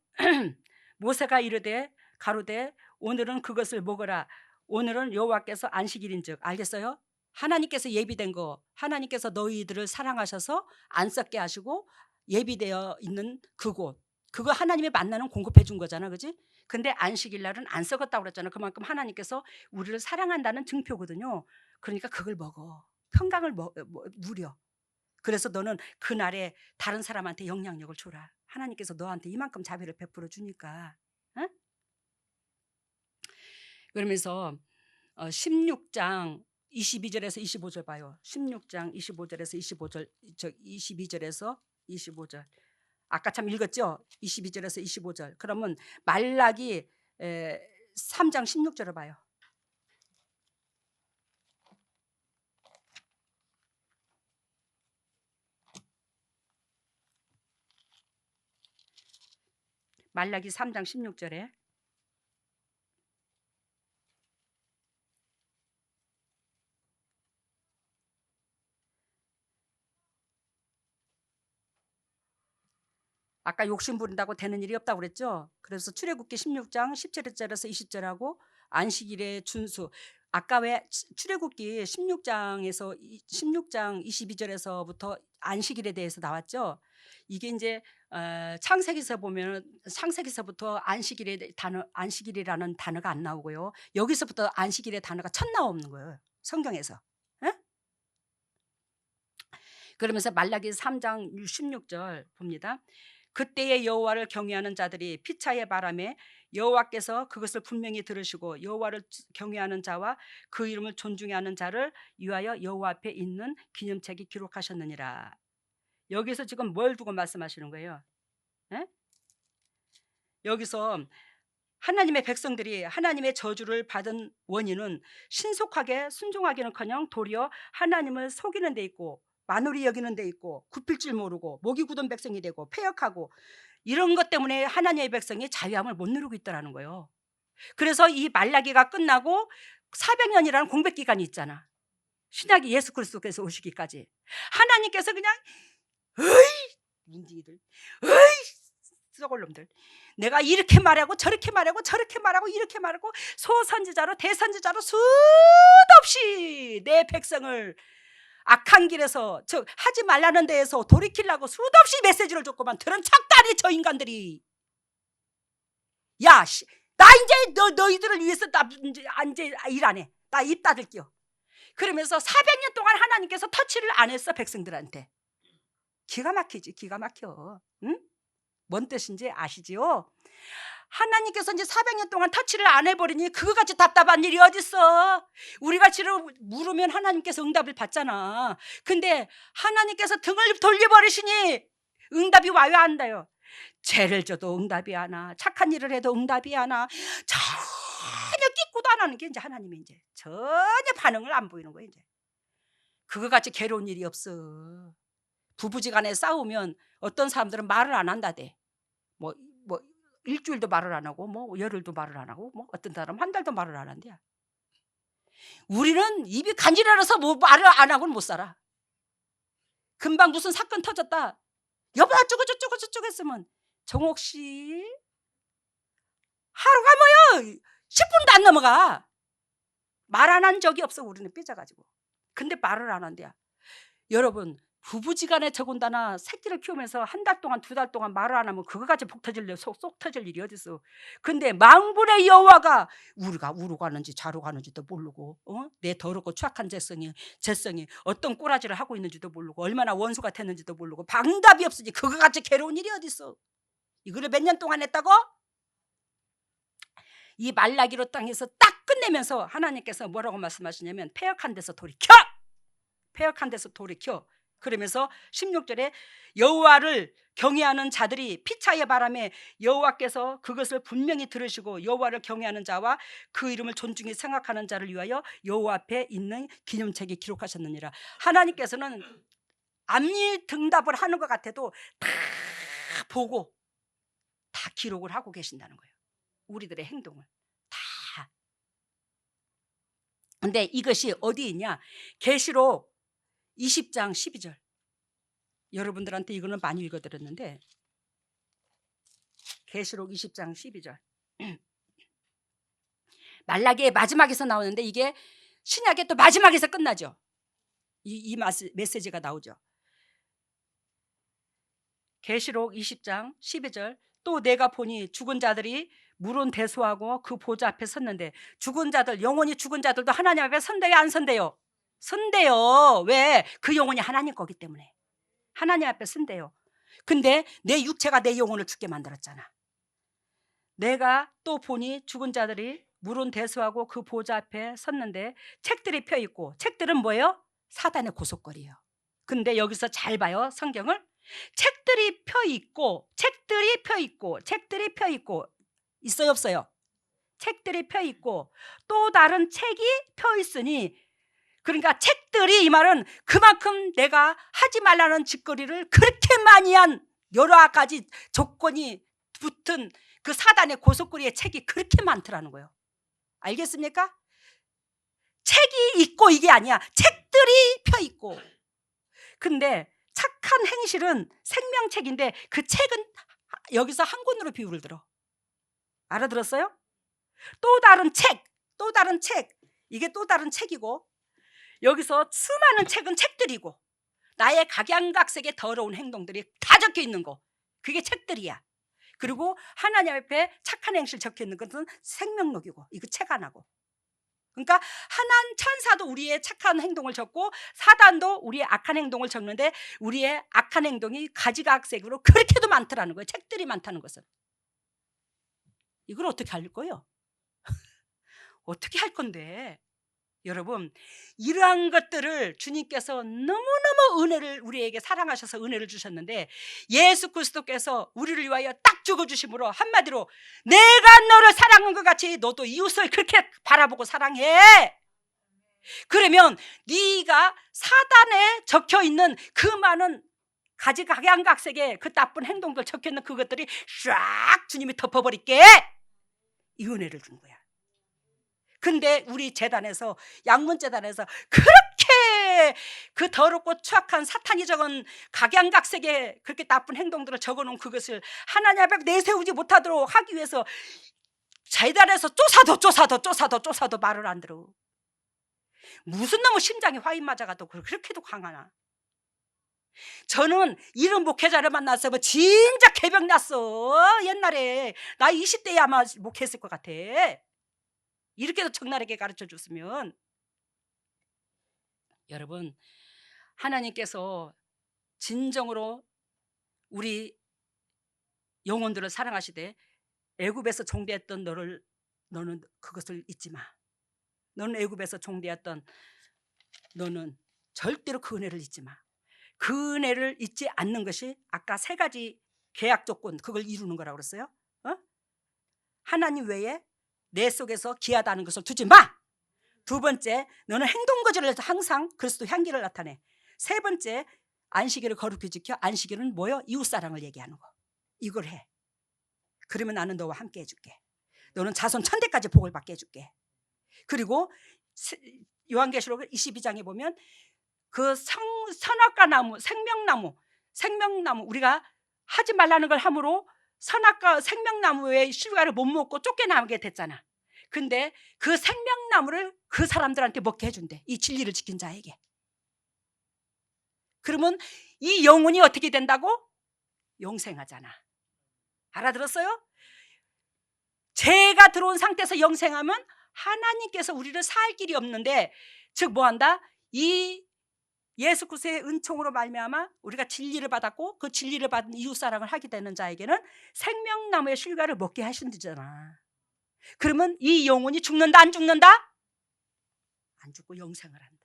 S1: 모세가 이르되 가로되 오늘은 그것을 먹어라. 오늘은 여호와께서 안식일인즉. 알겠어요? 하나님께서 예비된 거, 하나님께서 너희들을 사랑하셔서 안 썩게 하시고 예비되어 있는 그곳, 그거 하나님의 만나는 공급해 준 거잖아, 그지? 근데 안식일 날은 안 썩었다고 그랬잖아. 그만큼 하나님께서 우리를 사랑한다는 증표거든요. 그러니까 그걸 먹어. 평강을 누려. 그래서 너는 그날에 다른 사람한테 영향력을 줘라. 하나님께서 너한테 이만큼 자비를 베풀어 주니까. 어? 그러면서 16장 22절에서 25절 봐요. 16장 25절에서 25절, 22절에서 25절. 아까 참 읽었죠? 22절에서 25절. 그러면 말라기 3장 16절을 봐요. 말라기 3장 16절에 아까 욕심 부린다고 되는 일이 없다고 그랬죠. 그래서 출애굽기 16장 17절에서 20절하고 안식일의 준수. 아까 왜 출애굽기 16장에서 16장 22절에서부터 안식일에 대해서 나왔죠. 이게 이제 창세기서 보면 창세기서부터 안식일의 단어, 안식일이라는 단어가 안 나오고요. 여기서부터 안식일의 단어가 첫 나오는 거예요. 성경에서. 에? 그러면서 말라기 3장 16절 봅니다. 그때의 여호와를 경외하는 자들이 피차의 바람에 여호와께서 그것을 분명히 들으시고 여호와를 경외하는 자와 그 이름을 존중하는 자를 위하여 여호와 앞에 있는 기념책에 기록하셨느니라. 여기서 지금 뭘 두고 말씀하시는 거예요? 에? 여기서 하나님의 백성들이 하나님의 저주를 받은 원인은 신속하게 순종하기는커녕 도리어 하나님을 속이는 데 있고 만홀히 여기는 데 있고 굽힐 줄 모르고 목이 굳은 백성이 되고 패역하고 이런 것 때문에 하나님의 백성이 자유함을 못 누리고 있다는 거예요. 그래서 이 말라기가 끝나고 400년이라는 공백 기간이 있잖아. 신약이 예수 그리스도께서 오시기까지. 하나님께서 그냥 어이 문지기들 어이 썩을 놈들, 내가 이렇게 말하고 저렇게 말하고 저렇게 말하고 이렇게 말하고 소선지자로 대선지자로 수도 없이 내 백성을 악한 길에서 즉 하지 말라는 데에서 돌이키려고 수도 없이 메시지를 줬고만 들은 척다니 저 인간들이. 야, 나 이제 너희들을 위해서 나 이제 일 안 해. 나 입 닫을게요. 그러면서 400년 동안 하나님께서 터치를 안 했어 백성들한테. 기가 막히지, 기가 막혀. 응? 뭔 뜻인지 아시지요? 하나님께서 이제 400년 동안 터치를 안 해버리니 그거같이 답답한 일이 어딨어. 우리가 지금 물으면 하나님께서 응답을 받잖아. 근데 하나님께서 등을 돌려버리시니 응답이 와야 한다요. 죄를 져도 응답이 안 와. 착한 일을 해도 응답이 안 와. 전혀 끼꾸도 안 하는 게 이제 하나님이 이제 전혀 반응을 안 보이는 거예요. 이제 그거같이 괴로운 일이 없어. 부부지간에 싸우면 어떤 사람들은 말을 안 한다대. 뭐 일주일도 말을 안 하고 뭐 열흘도 말을 안 하고 뭐 어떤 사람 한 달도 말을 안 한대요. 우리는 입이 간지러서 뭐 말을 안 하고는 못 살아. 금방 무슨 사건 터졌다. 여보 어쩌고 저쩌고 저쩌고 했으면 정옥 씨 하루가 뭐요? 10분도 안 넘어가. 말 안 한 적이 없어. 우리는 삐져가지고. 근데 말을 안 한대요. 여러분 부부지간에 더군다나 새끼를 키우면서 한 달 동안 두 달 동안 말을 안 하면 그거까지 속 터질 일이 어딨어. 근데 망군의 여호와가 우리가 우로 가는지 좌로 가는지도 모르고 내 더럽고 추악한 재성이 어떤 꼬라지를 하고 있는지도 모르고 얼마나 원수가 됐는지도 모르고 방답이 없으니 그거같이 괴로운 일이 어딨어. 이거를 몇 년 동안 했다고? 이 말라기로 땅에서 딱 끝내면서 하나님께서 뭐라고 말씀하시냐면 패역한 데서 돌이켜. 패역한 데서 돌이켜. 그러면서 16절에 여호와를 경외하는 자들이 피차의 바람에 여호와께서 그것을 분명히 들으시고 여호와를 경외하는 자와 그 이름을 존중히 생각하는 자를 위하여 여호와 앞에 있는 기념책에 기록하셨느니라. 하나님께서는 암리 등답을 하는 것 같아도 다 보고 다 기록을 하고 계신다는 거예요. 우리들의 행동을 다. 근데 이것이 어디 있냐? 계시록 20장 12절. 여러분들한테 이거는 많이 읽어드렸는데 계시록 20장 12절. 말라기의 마지막에서 나오는데 이게 신약의 또 마지막에서 끝나죠. 이 메시지가 나오죠. 계시록 20장 12절. 또 내가 보니 죽은 자들이 물은 대소하고 그 보좌 앞에 섰는데, 죽은 자들, 영원히 죽은 자들도 하나님 앞에 선대요, 안 선대요? 선대요. 왜? 그 영혼이 하나님 거기 때문에 하나님 앞에 선대요. 근데 내 육체가 내 영혼을 죽게 만들었잖아. 내가 또 보니 죽은 자들이 물은 대수하고 그 보좌 앞에 섰는데 책들이 펴 있고, 책들은 뭐예요? 사단의 고속거리예요. 근데 여기서 잘 봐요, 성경을. 책들이 펴 있고, 책들이 펴 있고, 책들이 펴 있고, 있어요, 없어요? 책들이 펴 있고 또 다른 책이 펴 있으니, 그러니까 책들이, 이 말은 그만큼 내가 하지 말라는 짓거리를 그렇게 많이 한 여러 가지 조건이 붙은 그 사단의 고속거리의 책이 그렇게 많더라는 거예요. 알겠습니까? 책이 있고 이게 아니야. 책들이 펴 있고. 근데 착한 행실은 생명책인데 그 책은 여기서 한 권으로 비유를 들어. 알아들었어요? 또 다른 책, 또 다른 책. 이게 또 다른 책이고, 여기서 수많은 책은 책들이고, 나의 각양각색의 더러운 행동들이 다 적혀 있는 거, 그게 책들이야. 그리고 하나님 앞에 착한 행실 적혀 있는 것은 생명록이고, 이거 책 하나고. 그러니까 하나님 천사도 우리의 착한 행동을 적고 사단도 우리의 악한 행동을 적는데, 우리의 악한 행동이 가지각색으로 그렇게도 많더라는 거예요. 책들이 많다는 것은. 이걸 어떻게 할 거예요? 어떻게 할 건데? 여러분, 이러한 것들을 주님께서 너무너무 은혜를, 우리에게 사랑하셔서 은혜를 주셨는데, 예수 그리스도께서 우리를 위하여 딱 죽어주심으로, 한마디로 내가 너를 사랑한 것 같이 너도 이웃을 그렇게 바라보고 사랑해. 그러면 네가 사단에 적혀있는 그 많은 가지각양각색의 그 나쁜 행동들 적혀있는 그것들이 쫙 주님이 덮어버릴게. 이 은혜를 준 거야. 근데 우리 재단에서, 양문재단에서 그렇게 그 더럽고 추악한 사탄이 적은 각양각색의 그렇게 나쁜 행동들을 적어놓은 그것을 하나님 앞에 내세우지 못하도록 하기 위해서 재단에서 쫓아도 말을 안 들어. 무슨 놈의 심장이 화인 맞아가도 그렇게도 강하나. 저는 이런 목회자를 만나서 뭐 진짜 개병 났어. 옛날에 나 20대에 아마 목회했을 것 같아. 이렇게도 적나라하게 가르쳐 줬으면. 여러분, 하나님께서 진정으로 우리 영혼들을 사랑하시되 애굽에서 종되었던 너는 그것을 잊지 마. 너는 애굽에서 종되었던 너는 절대로 그 은혜를 잊지 마. 그 은혜를 잊지 않는 것이 아까 세 가지 계약 조건, 그걸 이루는 거라고 그랬어요. 하나님 외에 내 속에서 기하다는 것을 두지 마. 두 번째, 너는 행동거지를 해서 항상 그리스도 향기를 나타내. 세 번째, 안식일을 거룩히 지켜. 안식일은 뭐요? 이웃사랑을 얘기하는 거. 이걸 해. 그러면 나는 너와 함께 해줄게. 너는 자손 천대까지 복을 받게 해줄게. 그리고 요한계시록 22장에 보면 그 선악과 나무, 생명나무 우리가 하지 말라는 걸 함으로 선악과 생명나무의 실과를 못 먹고 쫓겨나게 됐잖아. 근데 그 생명나무를 그 사람들한테 먹게 해준대. 이 진리를 지킨 자에게. 그러면 이 영혼이 어떻게 된다고? 영생하잖아. 알아들었어요? 죄가 들어온 상태에서 영생하면 하나님께서 우리를 살 길이 없는데, 즉 뭐한다? 이 예수 그리스도의 은총으로 말미암아 우리가 진리를 받았고 그 진리를 받은 이웃사랑을 하게 되는 자에게는 생명나무의 실과를 먹게 하신다잖아. 그러면 이 영혼이 죽는다, 안 죽는다? 안 죽고 영생을 한다.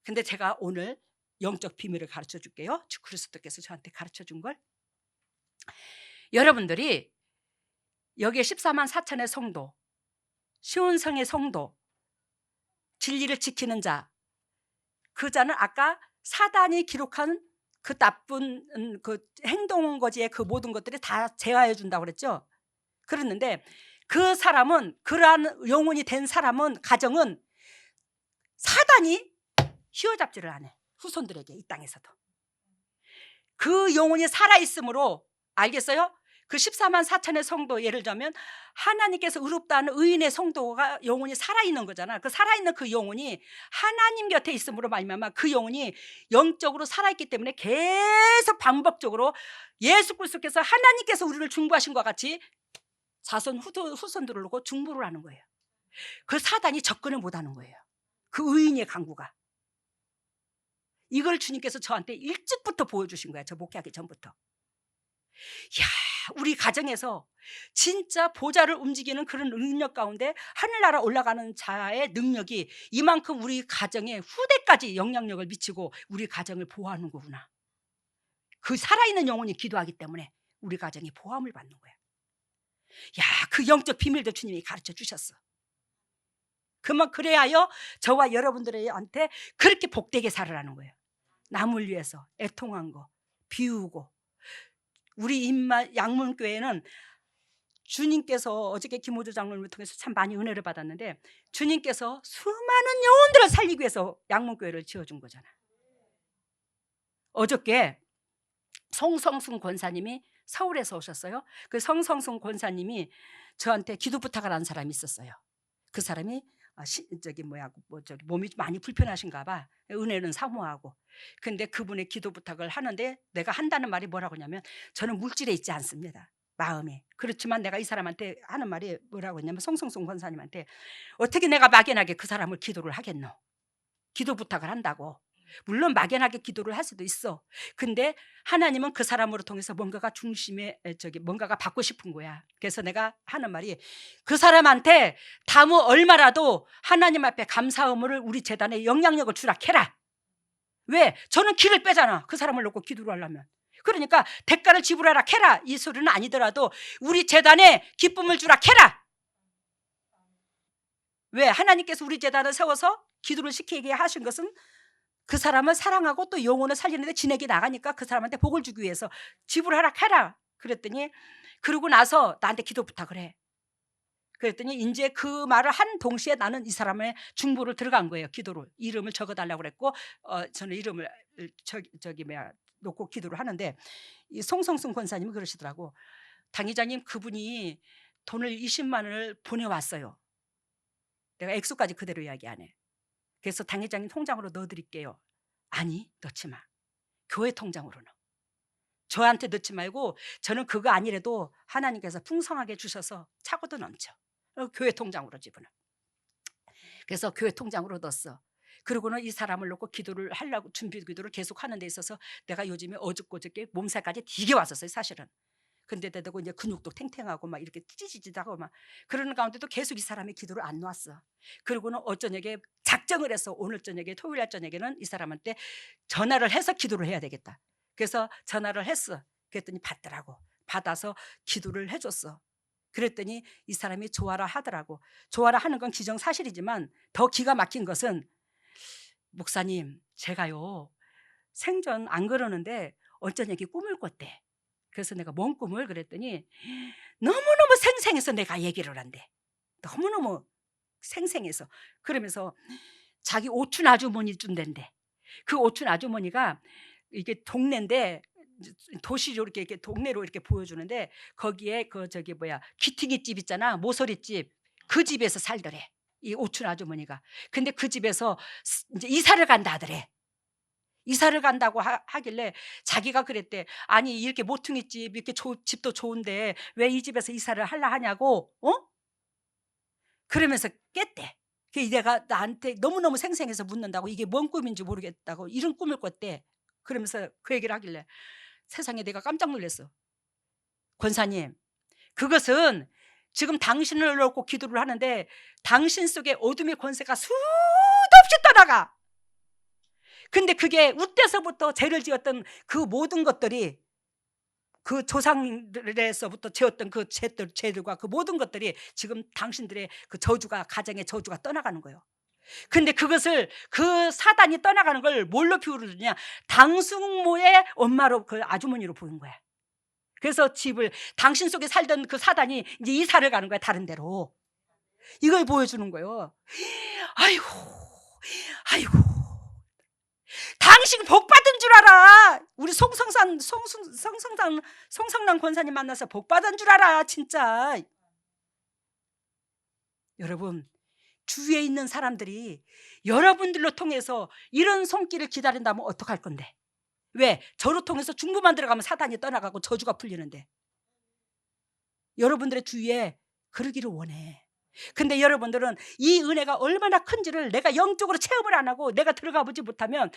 S1: 근데 제가 오늘 영적 비밀을 가르쳐 줄게요. 주 그리스도께서 저한테 가르쳐 준 걸. 여러분들이 여기에 14만 4천의 성도, 시온성의 성도, 진리를 지키는 자, 그 자는 아까 사단이 기록한 그 나쁜 그 행동거지의 그 모든 것들이 다 제어해 준다고 그랬죠. 그랬는데 그 사람은, 그러한 영혼이 된 사람은, 가정은 사단이 휘어잡지를 안 해. 후손들에게, 이 땅에서도. 그 영혼이 살아있으므로, 알겠어요? 그 14만 4천의 성도, 예를 들면 하나님께서 의롭다는 의인의 성도가 영혼이 살아있는 거잖아. 그 살아있는 그 영혼이 하나님 곁에 있음으로 말미암아 그 영혼이 영적으로 살아있기 때문에 계속 반복적으로 예수 그리스도께서 하나님께서 우리를 중보하신 것 같이 자손 후손들을 놓고 중보를 하는 거예요. 그 사단이 접근을 못하는 거예요. 그 의인의 강구가. 이걸 주님께서 저한테 일찍부터 보여주신 거예요. 저 목회하기 전부터. 야, 우리 가정에서 진짜 보좌를 움직이는 그런 능력 가운데 하늘나라 올라가는 자의 능력이 이만큼 우리 가정의 후대까지 영향력을 미치고 우리 가정을 보호하는 거구나. 그 살아있는 영혼이 기도하기 때문에 우리 가정이 보호함을 받는 거야. 야, 그 영적 비밀도 주님이 가르쳐 주셨어. 그래야여 저와 여러분들한테 그렇게 복되게 살으라는 거예요. 남을 위해서 애통한 거, 비우고. 우리 양문교회는 주님께서 어저께 김호주 장로님을 통해서 참 많이 은혜를 받았는데 주님께서 수많은 영혼들을 살리기 위해서 양문교회를 지어준 거잖아. 어저께 성성순 권사님이 서울에서 오셨어요. 그 성성순 권사님이 저한테 기도 부탁을 한 사람이 있었어요. 그 사람이 몸이 많이 불편하신가 봐. 은혜는 사모하고. 근데 그분의 기도 부탁을 하는데 내가 한다는 말이 뭐라고 하냐면 저는 물질에 있지 않습니다. 마음에. 그렇지만 내가 이 사람한테 하는 말이 뭐라고 했냐면 성성순 권사님한테 어떻게 내가 막연하게 그 사람을 기도를 하겠노? 기도 부탁을 한다고. 물론 막연하게 기도를 할 수도 있어. 근데 하나님은 그 사람으로 통해서 뭔가가 뭔가가 받고 싶은 거야. 그래서 내가 하는 말이 그 사람한테 다무 얼마라도 하나님 앞에 감사함을 우리 재단에 영향력을 주라 캐라. 왜? 저는 길을 빼잖아. 그 사람을 놓고 기도를 하려면. 그러니까 대가를 지불하라 캐라. 이 소리는 아니더라도 우리 재단에 기쁨을 주라 캐라. 왜? 하나님께서 우리 재단을 세워서 기도를 시키게 하신 것은 그 사람을 사랑하고 또 영혼을 살리는데 진액이 나가니까 그 사람한테 복을 주기 위해서 지불하라 해라. 그랬더니 그러고 나서 나한테 기도 부탁을 해. 그랬더니 이제 그 말을 한 동시에 나는 이 사람의 중보를 들어간 거예요. 기도를. 이름을 적어달라고 그랬고 저는 이름을 놓고 기도를 하는데 이 송성순 권사님이 그러시더라고. 당회장님, 그분이 돈을 20만 원을 보내왔어요. 내가 액수까지 그대로 이야기 안 해. 그래서 당회장님 통장으로 넣어드릴게요. 아니, 넣지 마. 교회 통장으로 넣어. 저한테 넣지 말고 저는 그거 아니래도 하나님께서 풍성하게 주셔서 차고도 넘쳐. 교회 통장으로 집어넣어. 그래서 교회 통장으로 넣었어. 그러고는 이 사람을 놓고 기도를 하려고 준비 기도를 계속 하는 데 있어서 내가 요즘에 어저께 몸살까지 되게 왔었어요, 사실은. 근데 대고 이제 근육도 탱탱하고 막 이렇게 찌지지하고 막 그러는 가운데도 계속 이 사람이 기도를 안 놓았어. 그리고는 어저녁에 작정을 해서 오늘 저녁에 토요일 날 저녁에는 이 사람한테 전화를 해서 기도를 해야 되겠다. 그래서 전화를 했어. 그랬더니 받더라고. 받아서 기도를 해줬어. 그랬더니 이 사람이 좋아라 하더라고. 좋아라 하는 건 기정사실이지만 더 기가 막힌 것은 목사님, 제가요 생전 안 그러는데 어쩌냐기 꿈을 꿨대. 그래서 내가 뭔 꿈을 그랬더니 너무너무 생생해서 내가 얘기를 한대. 너무너무 생생해서. 그러면서 자기 오춘 아주머니 준댄데 그 오춘 아주머니가 이게 동네인데 도시로 이렇게 동네로 이렇게 보여주는데 거기에 귀퉁이 집 있잖아. 모서리 집. 그 집에서 살더래. 이 오춘 아주머니가. 근데 그 집에서 이제 이사를 간다 하더래. 이사를 간다고 하길래 자기가 그랬대. 아니 이렇게 모퉁이 집 이렇게 집도 좋은데 왜 이 집에서 이사를 하려 하냐고. 그러면서 깼대. 내가 나한테 너무너무 생생해서 묻는다고 이게 뭔 꿈인지 모르겠다고 이런 꿈을 꿨대. 그러면서 그 얘기를 하길래 세상에 내가 깜짝 놀랐어. 권사님, 그것은 지금 당신을 놓고 기도를 하는데 당신 속에 어둠의 권세가 수도 없이 떠나가. 근데 그게 우때서부터 죄를 지었던 그 모든 것들이 그 조상들에서부터 지었던 그 죄들과 그 모든 것들이 지금 당신들의 그 저주가, 가정의 저주가 떠나가는 거예요. 근데 그것을 그 사단이 떠나가는 걸 뭘로 비유를 주냐? 당숙모의 엄마로 그 아주머니로 보인 거야. 그래서 집을 당신 속에 살던 그 사단이 이제 이사를 가는 거야, 다른 데로. 이걸 보여주는 거예요. 아이고 당신 복 받은 줄 알아. 우리 송성남 권사님 만나서 복 받은 줄 알아 진짜. 여러분, 주위에 있는 사람들이 여러분들로 통해서 이런 손길을 기다린다면 어떡할 건데? 왜? 저로 통해서 중부만 들어가면 사단이 떠나가고 저주가 풀리는데. 여러분들의 주위에 그러기를 원해. 근데 여러분들은 이 은혜가 얼마나 큰지를 내가 영적으로 체험을 안 하고 내가 들어가 보지 못하면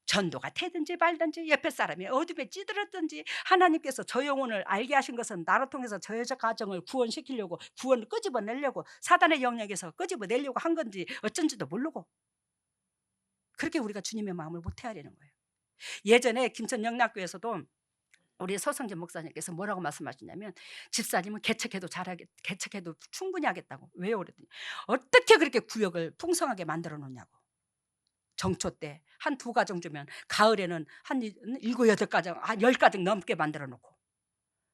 S1: 전도가 되든지 말든지 옆에 사람이 어둠에 찌들었든지 하나님께서 저 영혼을 알게 하신 것은 나를 통해서 저 여자 가정을 구원시키려고, 구원을 끄집어내려고, 사단의 영역에서 끄집어내려고 한 건지 어쩐지도 모르고 그렇게 우리가 주님의 마음을 못 헤아리는 거예요. 예전에 김천 영락교에서도 우리 서성진 목사님께서 뭐라고 말씀하시냐면, 집사님은 개척해도 개척해도 충분히 하겠다고. 왜요? 그랬더니 어떻게 그렇게 구역을 풍성하게 만들어 놓냐고. 정초 때 한 2가정 주면 가을에는 한 7, 8가정, 한 10가정 넘게 만들어 놓고,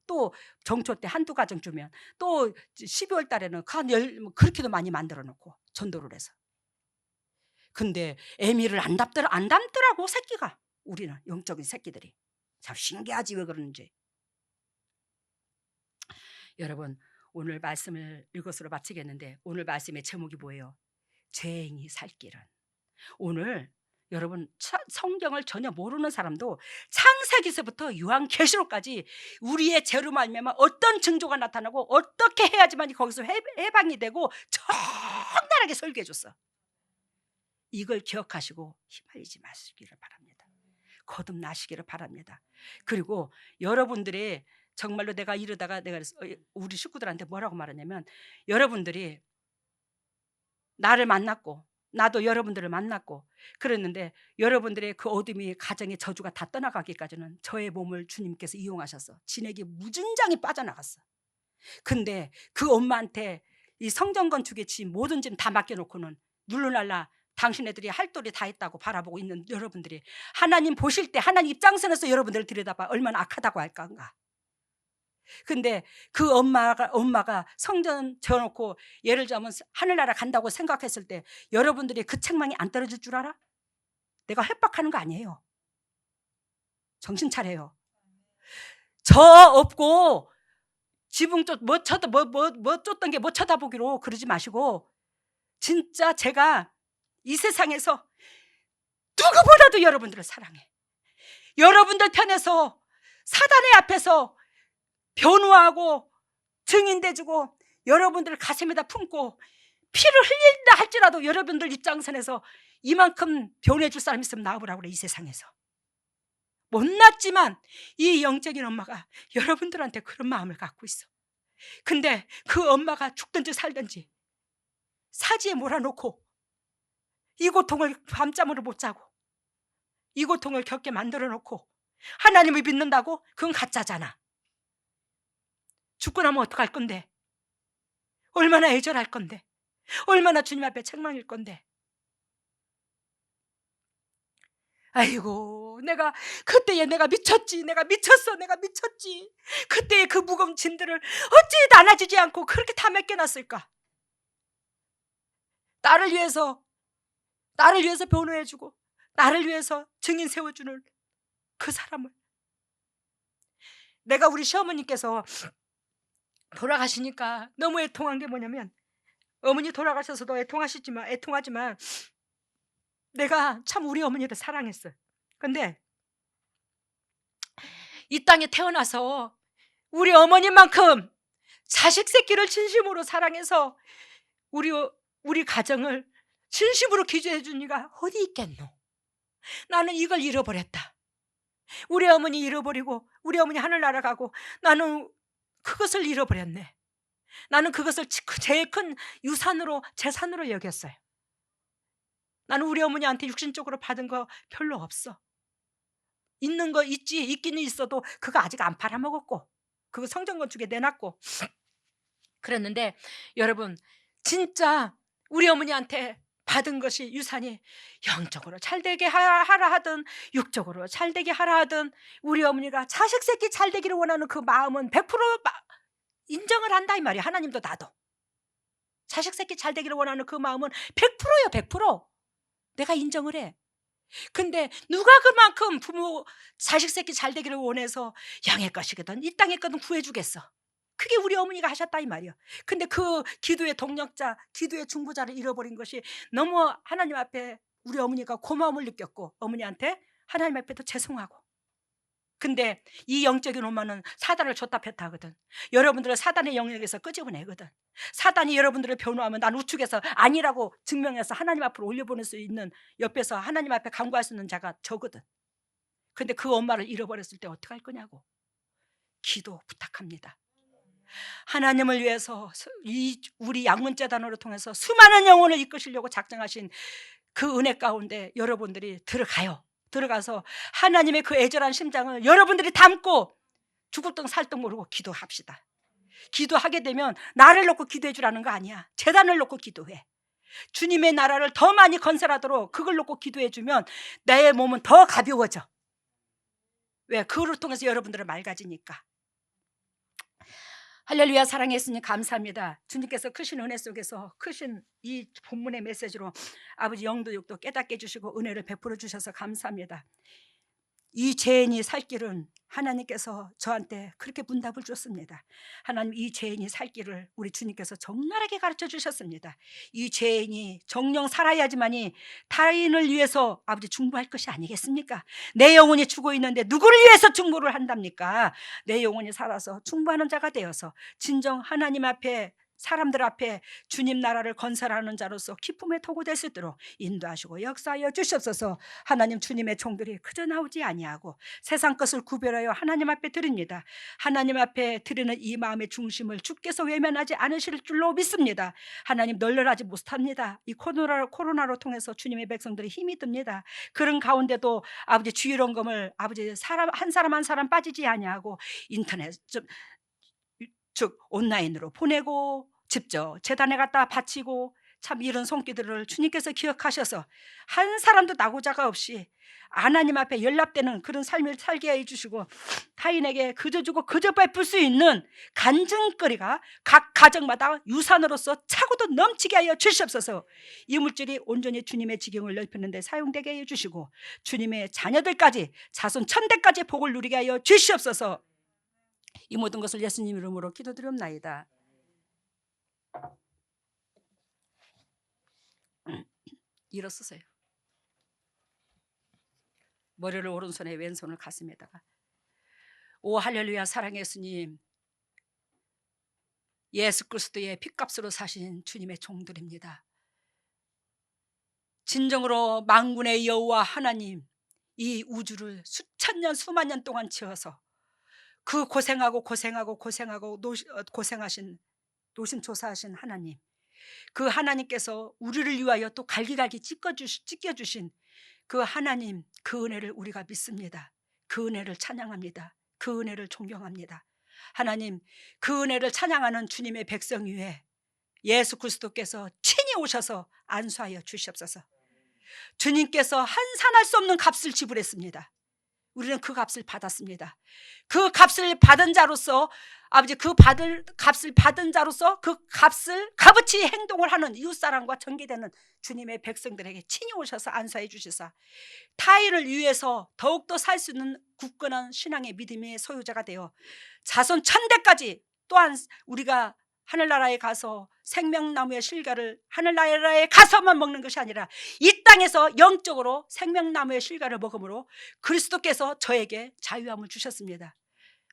S1: 또 정초 때 한 2가정 주면 또 12월 달에는 그렇게도 많이 만들어 놓고 전도를 해서. 근데 애미를 안 담더라고 새끼가. 우리는 영적인 새끼들이 참 신기하지 왜 그러는지. 여러분, 오늘 말씀을 이것으로 마치겠는데, 오늘 말씀의 제목이 뭐예요? 죄인이 살 길은. 오늘 여러분, 성경을 전혀 모르는 사람도 창세기서부터 요한계시록까지 우리의 죄로 말미암아 어떤 징조가 나타나고 어떻게 해야지만 거기서 해방이 되고 적나라하게 설교해 줬어. 이걸 기억하시고 휘말리지 마시기를 바랍니다. 거듭나시기를 바랍니다. 그리고 여러분들의 정말로 내가 이러다가 내가 우리 식구들한테 뭐라고 말하냐면, 여러분들이 나를 만났고 나도 여러분들을 만났고 그랬는데 여러분들의 그 어둠이 가정의 저주가 다 떠나가기까지는 저의 몸을 주님께서 이용하셔서 진액이 무진장이 빠져나갔어. 근데 그 엄마한테 이 성전 건축에 지 모든 짐 다 맡겨놓고는 눌러날라 당신네들이 할 도리 다 했다고 바라보고 있는 여러분들이 하나님 보실 때 하나님 입장선에서 여러분들을 들여다봐 얼마나 악하다고 할까. 근데 그 엄마가 성전 지어놓고 예를 들면 하늘나라 간다고 생각했을 때 여러분들이 그 책망이 안 떨어질 줄 알아? 내가 협박하는 거 아니에요. 정신 차려요. 저 없고 지붕 뭐 쫓던 게 뭐 쳐다보기로 그러지 마시고, 진짜 제가 이 세상에서 누구보다도 여러분들을 사랑해. 여러분들 편에서 사단의 앞에서 변호하고 증인돼주고 여러분들을 가슴에다 품고 피를 흘린다 할지라도 여러분들 입장선에서 이만큼 변해줄 사람 있으면 나와보라고 그래. 이 세상에서 못났지만 이 영적인 엄마가 여러분들한테 그런 마음을 갖고 있어. 근데 그 엄마가 죽든지 살든지 사지에 몰아놓고 이 고통을 밤잠으로 못 자고 이 고통을 겪게 만들어 놓고 하나님을 믿는다고? 그건 가짜잖아. 죽고 나면 어떡할 건데? 얼마나 애절할 건데? 얼마나 주님 앞에 책망일 건데? 아이고, 그때에 내가 미쳤지. 내가 미쳤지. 그때의 그 무거운 짐들을 어찌 나눠주지 않고 그렇게 다 맡겨놨을까? 나를 위해서 변호해주고 나를 위해서 증인 세워주는 그 사람을. 내가 우리 시어머니께서 돌아가시니까 너무 애통한 게 뭐냐면, 어머니 돌아가셔서도 애통하지만 내가 참 우리 어머니를 사랑했어요. 근데 이 땅에 태어나서 우리 어머니만큼 자식 새끼를 진심으로 사랑해서 우리 가정을 진심으로 기도해 준 이가 어디 있겠노? 나는 이걸 잃어버렸다. 우리 어머니 잃어버리고 우리 어머니 하늘나라 가고 나는 그것을 잃어버렸네. 나는 그것을 제일 큰 유산으로, 재산으로 여겼어요. 나는 우리 어머니한테 육신적으로 받은 거 별로 없어. 있는 거 있기는 있어도 그거 아직 안 팔아먹었고 그거 성전 건축에 내놨고 그랬는데, 여러분 진짜 우리 어머니한테 받은 것이 유산이 영적으로 잘되게 하라 하든 육적으로 잘되게 하라 하든 우리 어머니가 자식 새끼 잘되기를 원하는 그 마음은 100% 인정을 한다 이 말이야. 하나님도 나도 자식 새끼 잘되기를 원하는 그 마음은 100%예요. 100% 내가 인정을 해. 근데 누가 그만큼 부모 자식 새끼 잘 되기를 원해서 양의 것이거든 이 땅의 거든 구해주겠어. 그게 우리 어머니가 하셨다 이 말이야. 근데 그 기도의 동력자, 기도의 중보자를 잃어버린 것이 너무 하나님 앞에 우리 어머니가 고마움을 느꼈고 어머니한테 하나님 앞에도 죄송하고. 근데 이 영적인 오만은 사단을 줬다 폈다 하거든. 여러분들을 사단의 영역에서 끄집어내거든. 사단이 여러분들을 변호하면 난 우측에서 아니라고 증명해서 하나님 앞으로 올려보낼 수 있는, 옆에서 하나님 앞에 간구할 수 있는 자가 저거든. 근데 그 엄마를 잃어버렸을 때 어떻게 할 거냐고. 기도 부탁합니다. 하나님을 위해서 우리 양문재단으로 통해서 수많은 영혼을 이끄시려고 작정하신 그 은혜 가운데 여러분들이 들어가서 하나님의 그 애절한 심장을 여러분들이 담고 죽을 등 살 등 모르고 기도합시다. 기도하게 되면 나를 놓고 기도해 주라는 거 아니야. 재단을 놓고 기도해. 주님의 나라를 더 많이 건설하도록 그걸 놓고 기도해 주면 내 몸은 더 가벼워져. 왜? 그걸 통해서 여러분들을 맑아지니까. 할렐루야. 사랑의 예수님 감사합니다. 주님께서 크신 은혜 속에서 크신 이 본문의 메시지로 아버지 영도 육도 깨닫게 해주시고 은혜를 베풀어 주셔서 감사합니다. 이 죄인이 살 길은 하나님께서 저한테 그렇게 문답을 줬습니다. 하나님, 이 죄인이 살 길을 우리 주님께서 적나라하게 가르쳐 주셨습니다. 이 죄인이 정령 살아야지만이 타인을 위해서 아버지 중보할 것이 아니겠습니까? 내 영혼이 죽어 있는데 누구를 위해서 중보를 한답니까? 내 영혼이 살아서 중보하는 자가 되어서 진정 하나님 앞에, 사람들 앞에 주님 나라를 건설하는 자로서 기쁨의 도구 될 수 있도록 인도하시고 역사하여 주시옵소서. 하나님, 주님의 종들이 그저 나오지 아니하고 세상 것을 구별하여 하나님 앞에 드립니다. 하나님 앞에 드리는 이 마음의 중심을 주께서 외면하지 않으실 줄로 믿습니다. 하나님, 널널하지 못합니다. 이 코로나로 통해서 주님의 백성들이 힘이 듭니다. 그런 가운데도 아버지 주일원금을 아버지 한 사람 빠지지 아니하고 인터넷 즉 온라인으로 보내고 직접 재단에 갖다 바치고, 참 이런 손길들을 주님께서 기억하셔서 한 사람도 나고자가 없이 하나님 앞에 연락되는 그런 삶을 살게 해주시고 타인에게 그저 주고 그저 베풀 수 있는 간증거리가 각 가정마다 유산으로서 차고도 넘치게 하여 주시옵소서. 이 물질이 온전히 주님의 지경을 넓히는 데 사용되게 해주시고 주님의 자녀들까지 자손 천대까지 복을 누리게 하여 주시옵소서. 이 모든 것을 예수님 이름으로 기도드리옵나이다. 일어서세요. 머리를 오른손에 왼손을 가슴에다가. 오 할렐루야. 사랑의 예수님, 예수 그리스도의 핏값으로 사신 주님의 종들입니다. 진정으로 만군의 여호와 하나님, 이 우주를 수천 년 수만 년 동안 지어서 그 고생하신 노심초사하신 하나님, 그 하나님께서 우리를 위하여 또 갈기갈기 찢겨주신 그 하나님, 그 은혜를 우리가 믿습니다. 그 은혜를 찬양합니다. 그 은혜를 존경합니다. 하나님, 그 은혜를 찬양하는 주님의 백성 위에 예수 그리스도께서 친히 오셔서 안수하여 주시옵소서. 주님께서 한산할 수 없는 값을 지불했습니다. 우리는 그 값을 받았습니다. 그 값을 받은 자로서 아버지, 그 값을 받은 자로서 그 값을 값어치 행동을 하는 이웃사랑과 전개되는 주님의 백성들에게 친히 오셔서 안수해 주시사 타인을 위해서 더욱더 살 수 있는 굳건한 신앙의 믿음의 소유자가 되어 자손 천대까지, 또한 우리가 하늘나라에 가서 생명나무의 실과를 하늘나라에 가서만 먹는 것이 아니라 이 땅에서 영적으로 생명나무의 실과를 먹음으로 그리스도께서 저에게 자유함을 주셨습니다.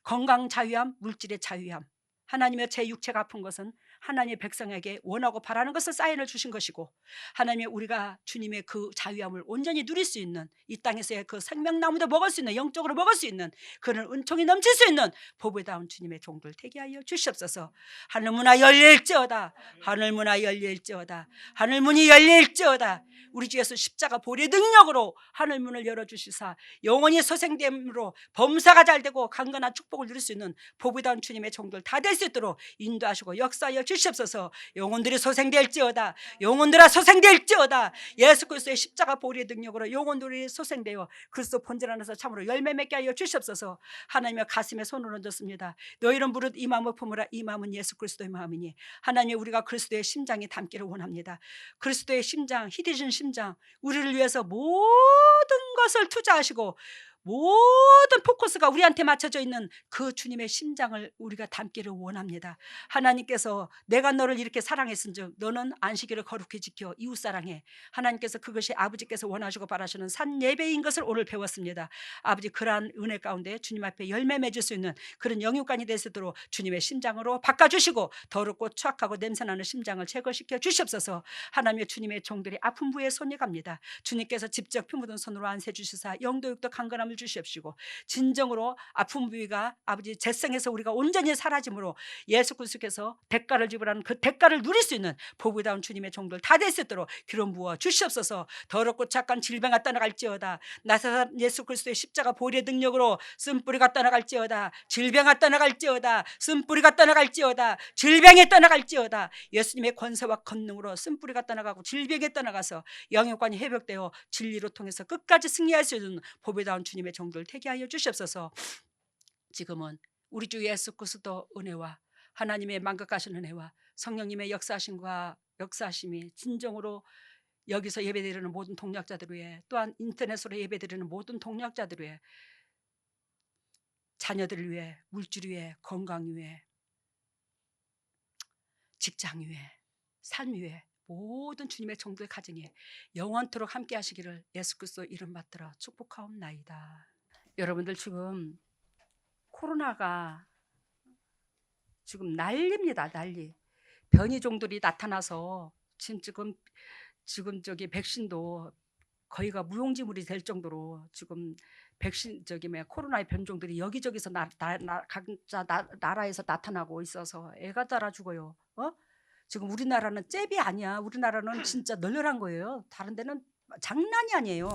S1: 건강 자유함, 물질의 자유함. 하나님의 제 육체가 아픈 것은 하나님의 백성에게 원하고 바라는 것을 사인을 주신 것이고, 하나님의 우리가 주님의 그 자유함을 온전히 누릴 수 있는, 이 땅에서의 그 생명나무도 먹을 수 있는, 영적으로 먹을 수 있는 그런 은총이 넘칠 수 있는 보배다운 주님의 종들 되게 하여 주시옵소서. 하늘문화 열릴지어다. 하늘문화 열릴지어다. 하늘문이 열릴지어다. 우리 주 예수 십자가 보혈의 능력으로 하늘문을 열어주시사 영원히 소생됨으로 범사가 잘되고 강건한 축복을 누릴 수 있는 보배다운 주님의 종들 다 될 수 있도록 인도하시고 역사하여 주시옵소서. 영혼들이 소생될지어다. 영혼들아 소생될지어다. 예수 그리스도의 십자가 보혈의 능력으로 영혼들이 소생되어 그리스도 본질 안에서 참으로 열매 맺게 하여 주시옵소서. 하나님의 가슴에 손을 얹었습니다. 너희는 무릇 이 마음을 품으라. 이 마음은 예수 그리스도의 마음이니 하나님 우리가 그리스도의 심장이 담기를 원합니다. 그리스도의 심장, 희디진 심장, 우리를 위해서 모든 것을 투자하시고 모든 포커스가 우리한테 맞춰져 있는 그 주님의 심장을 우리가 담기를 원합니다. 하나님께서 내가 너를 이렇게 사랑했은즉 너는 안식일을 거룩히 지켜 이웃 사랑해. 하나님께서 그것이 아버지께서 원하시고 바라시는 산 예배인 것을 오늘 배웠습니다. 아버지 그러한 은혜 가운데 주님 앞에 열매 맺을 수 있는 그런 영육간이 될 수 있도록 주님의 심장으로 바꿔주시고 더럽고 추악하고 냄새나는 심장을 제거시켜 주시옵소서. 하나님의 주님의 종들이 아픈 부에 손이 갑니다. 주님께서 직접 피 묻은 손으로 안세 주시사 영도 육도 강건함을 주시옵시고 진정으로 아픈 부위가 아버지 재성에서 우리가 온전히 사라짐으로 예수 그리스도께서 대가를 지불하는 그 대가를 누릴 수 있는 보배다운 주님의 종들 다 될 수 있도록 기름 부어 주시옵소서. 더럽고 착한 질병아 떠나갈지어다. 나사렛 예수 그리스도의 십자가 보혈의 능력으로 쓴뿌리가 떠나갈지어다. 질병아 떠나갈지어다. 쓴뿌리가 떠나갈지어다. 질병이 떠나갈지어다. 예수님의 권세와 권능으로 쓴뿌리가 떠나가고 질병이 떠나가서 영역관이 회복되어 진리로 통해서 끝까지 승리할 수 있는 보배다운 주님의 종들 되게 하여 주시옵소서. 지금은 우리 주 예수 그리스도 은혜와 하나님의 만극하신 은혜와 성령님의 역사하심이 진정으로 여기서 예배드리는 모든 동역자들 위해 또한 인터넷으로 예배드리는 모든 동역자들 위해 자녀들 위해 물질 위해 건강 위해 직장 위해 삶 위해 모든 주님의 종들 가정에 영원토록 함께 하시기를 예수 그리스도 이름 받들어 축복하옵나이다. 여러분들 지금 코로나가 지금 난리입니다. 난리. 변이종들이 나타나서 지금 저기 백신도 거의가 무용지물이 될 정도로 지금 백신 코로나의 변종들이 여기저기서 각자 나라에서 나타나고 있어서 애가 따라 죽어요. 지금 우리나라는 잽이 아니야. 우리나라는 진짜 널널한 거예요. 다른 데는 장난이 아니에요.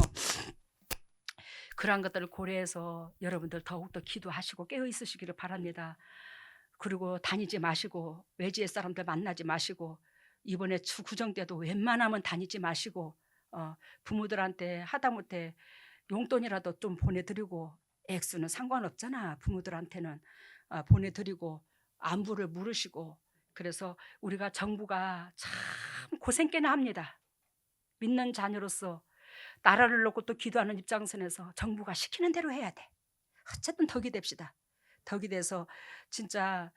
S1: 그러한 것들을 고려해서 여러분들 더욱더 기도하시고 깨어 있으시기를 바랍니다. 그리고 다니지 마시고 외지의 사람들 만나지 마시고 이번에 구정 때도 웬만하면 다니지 마시고 부모들한테 하다못해 용돈이라도 좀 보내드리고 액수는 상관없잖아. 부모들한테는 보내드리고 안부를 물으시고 그래서 우리가 정부가 참 고생 꽤나 합니다. 믿는 자녀로서 나라를 놓고 또 기도하는 입장선에서 정부가 시키는 대로 해야 돼. 어쨌든 덕이 됩시다. 덕이 돼서 진짜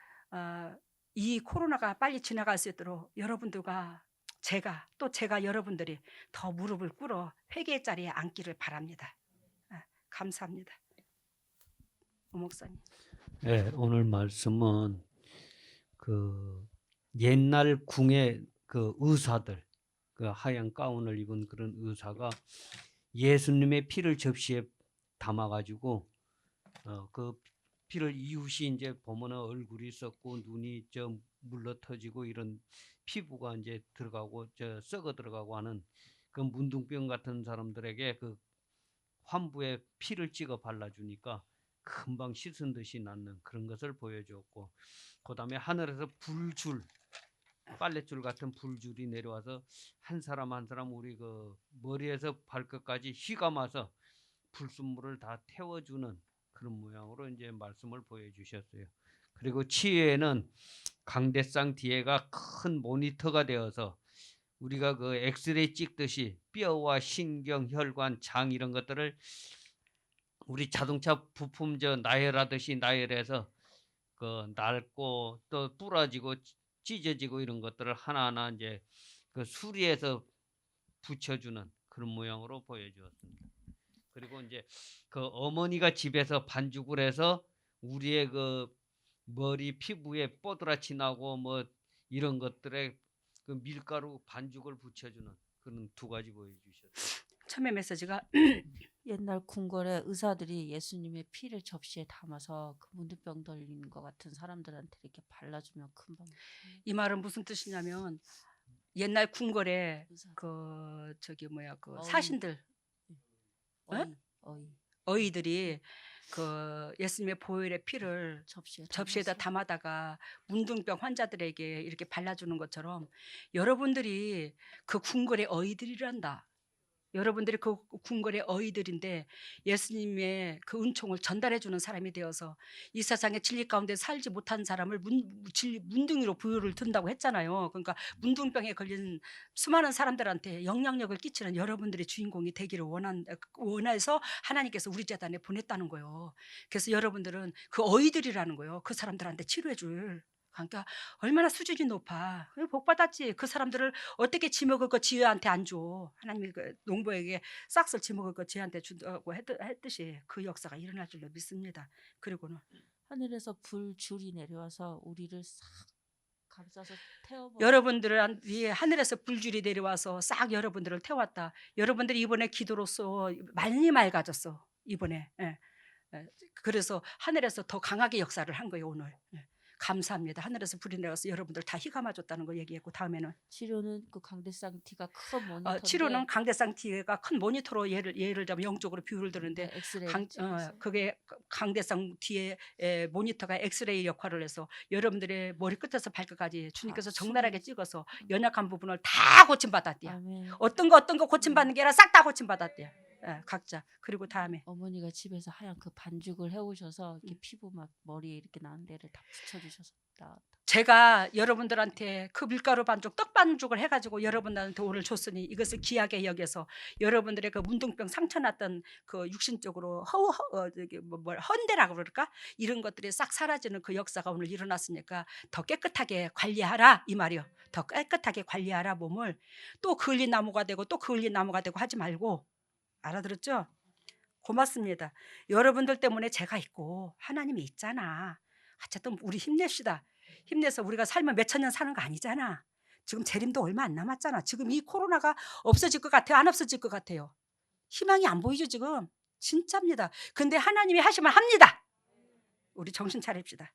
S1: 이 코로나가 빨리 지나갈 수 있도록 여러분들과 제가 여러분들이 더 무릎을 꿇어 회개의 자리에 앉기를 바랍니다. 감사합니다. 오 목사님.
S3: 네, 오늘 말씀은 그 옛날 궁의 그 의사들, 그 하얀 가운을 입은 그런 의사가 예수님의 피를 접시에 담아가지고 그 피를 이웃이 이제 보면은 얼굴이 썩고 눈이 좀 물러터지고 이런 피부가 이제 들어가고 썩어 들어가고 하는 그 문둥병 같은 사람들에게 그 환부에 피를 찍어 발라주니까 금방 씻은 듯이 낫는 그런 것을 보여주었고, 그 다음에 하늘에서 불줄, 빨랫줄 같은 불줄이 내려와서 한 사람 한 사람 우리 그 머리에서 발끝까지 휘감아서 불순물을 다 태워주는 그런 모양으로 이제 말씀을 보여주셨어요. 그리고 치유에는 강대상 뒤에가 큰 모니터가 되어서 우리가 그 엑스레이 찍듯이 뼈와 신경, 혈관, 장 이런 것들을 우리 자동차 부품 나열하듯이 나열해서 그 낡고 또 부러지고 찢어지고 이런 것들을 하나하나 이제 그 수리해서 붙여주는 그런 모양으로 보여주었습니다. 그리고 이제 그 어머니가 집에서 반죽을 해서 우리의 그 머리 피부에 뽀드라치 나고 뭐 이런 것들에 그 밀가루 반죽을 붙여주는 그런 두 가지 보여주셨어요.
S1: 처음에 메시지가
S4: 옛날 궁궐의 의사들이 예수님의 피를 접시에 담아서 그 문둥병 걸린 것 같은 사람들한테 이렇게 발라주면 금방
S1: 이 말은 무슨 뜻이냐면 옛날 궁궐에
S4: 의사
S1: 그
S4: 어이.
S1: 사신들
S4: 어이 어이
S1: 어이들이 그 예수님의 보혈의 피를 접시에다
S4: 담아서.
S1: 담아다가 문둥병 환자들에게 이렇게 발라주는 것처럼 여러분들이 그 궁궐의 어이들이란다. 여러분들이 그 궁궐의 어이들인데 예수님의 그 은총을 전달해 주는 사람이 되어서 이 세상의 진리 가운데 살지 못한 사람을 문둥이로 부유를 든다고 했잖아요. 그러니까 문둥병에 걸린 수많은 사람들한테 영향력을 끼치는 여러분들의 주인공이 되기를 원해서 하나님께서 우리 재단에 보냈다는 거예요. 그래서 여러분들은 그 어이들이라는 거예요. 그 사람들한테 치료해 줄. 그러니까 얼마나 수준이 높아. 복 받았지. 그 사람들을 어떻게 지먹을 거 지혜한테 안 줘. 하나님이 그 농부에게 싹쓸 지먹을 거 지혜한테 준다고 했듯이 그 역사가 일어날 줄로 믿습니다. 그리고는
S4: 하늘에서 불줄이 내려와서 우리를 싹 감싸서 태워버려.
S1: 여러분들을 위해 하늘에서 불줄이 내려와서 싹 여러분들을 태웠다. 여러분들이 이번에 기도로서 많이 맑아졌어. 이번에. 예. 예. 그래서 하늘에서 더 강하게 역사를 한 거예요 오늘. 예. 감사합니다. 하늘에서 불이 내려와서 여러분들 다 희감아줬다는 거 얘기했고 다음에는
S4: 치료는 그 강대상 T가 큰 모니터인데
S1: 치료는 강대상 T가 큰 모니터로 예를 들면 영적으로 비유를 드는데
S4: 엑스레이 찍어서.
S1: 그게 강대상 T의 모니터가 엑스레이 역할을 해서 여러분들의 머리 끝에서 발끝까지 주님께서 적나라하게 찍어서 연약한 부분을 다 고침받았대요.
S4: 아멘.
S1: 어떤 거 고침받는 게 아니라 싹 다 고침받았대요. 각자. 그리고 다음에
S4: 어머니가 집에서 하얀 그 반죽을 해오셔서 이렇게 피부 막 머리에 이렇게 나는 데를 다 붙여주셔서 나왔다.
S1: 제가 여러분들한테 그 밀가루 반죽, 떡 반죽을 해가지고 여러분들한테 오늘 줬으니 이것을 귀하게 여겨서 여러분들의 그 문둥병 상처났던 그 육신적으로 헌대라고 그럴까? 이런 것들이 싹 사라지는 그 역사가 오늘 일어났으니까 더 깨끗하게 관리하라 이 말이요. 더 깨끗하게 관리하라 몸을. 또 그을린 나무가 되고 또 그을린 나무가 되고 하지 말고. 알아들었죠? 고맙습니다. 여러분들 때문에 제가 있고 하나님이 있잖아. 어쨌든 우리 힘냅시다. 힘내서 우리가 살면 몇천 년 사는 거 아니잖아. 지금 재림도 얼마 안 남았잖아. 지금 이 코로나가 없어질 것 같아요? 안 없어질 것 같아요? 희망이 안 보이죠 지금? 진짜입니다. 근데 하나님이 하시면 합니다. 우리 정신 차립시다.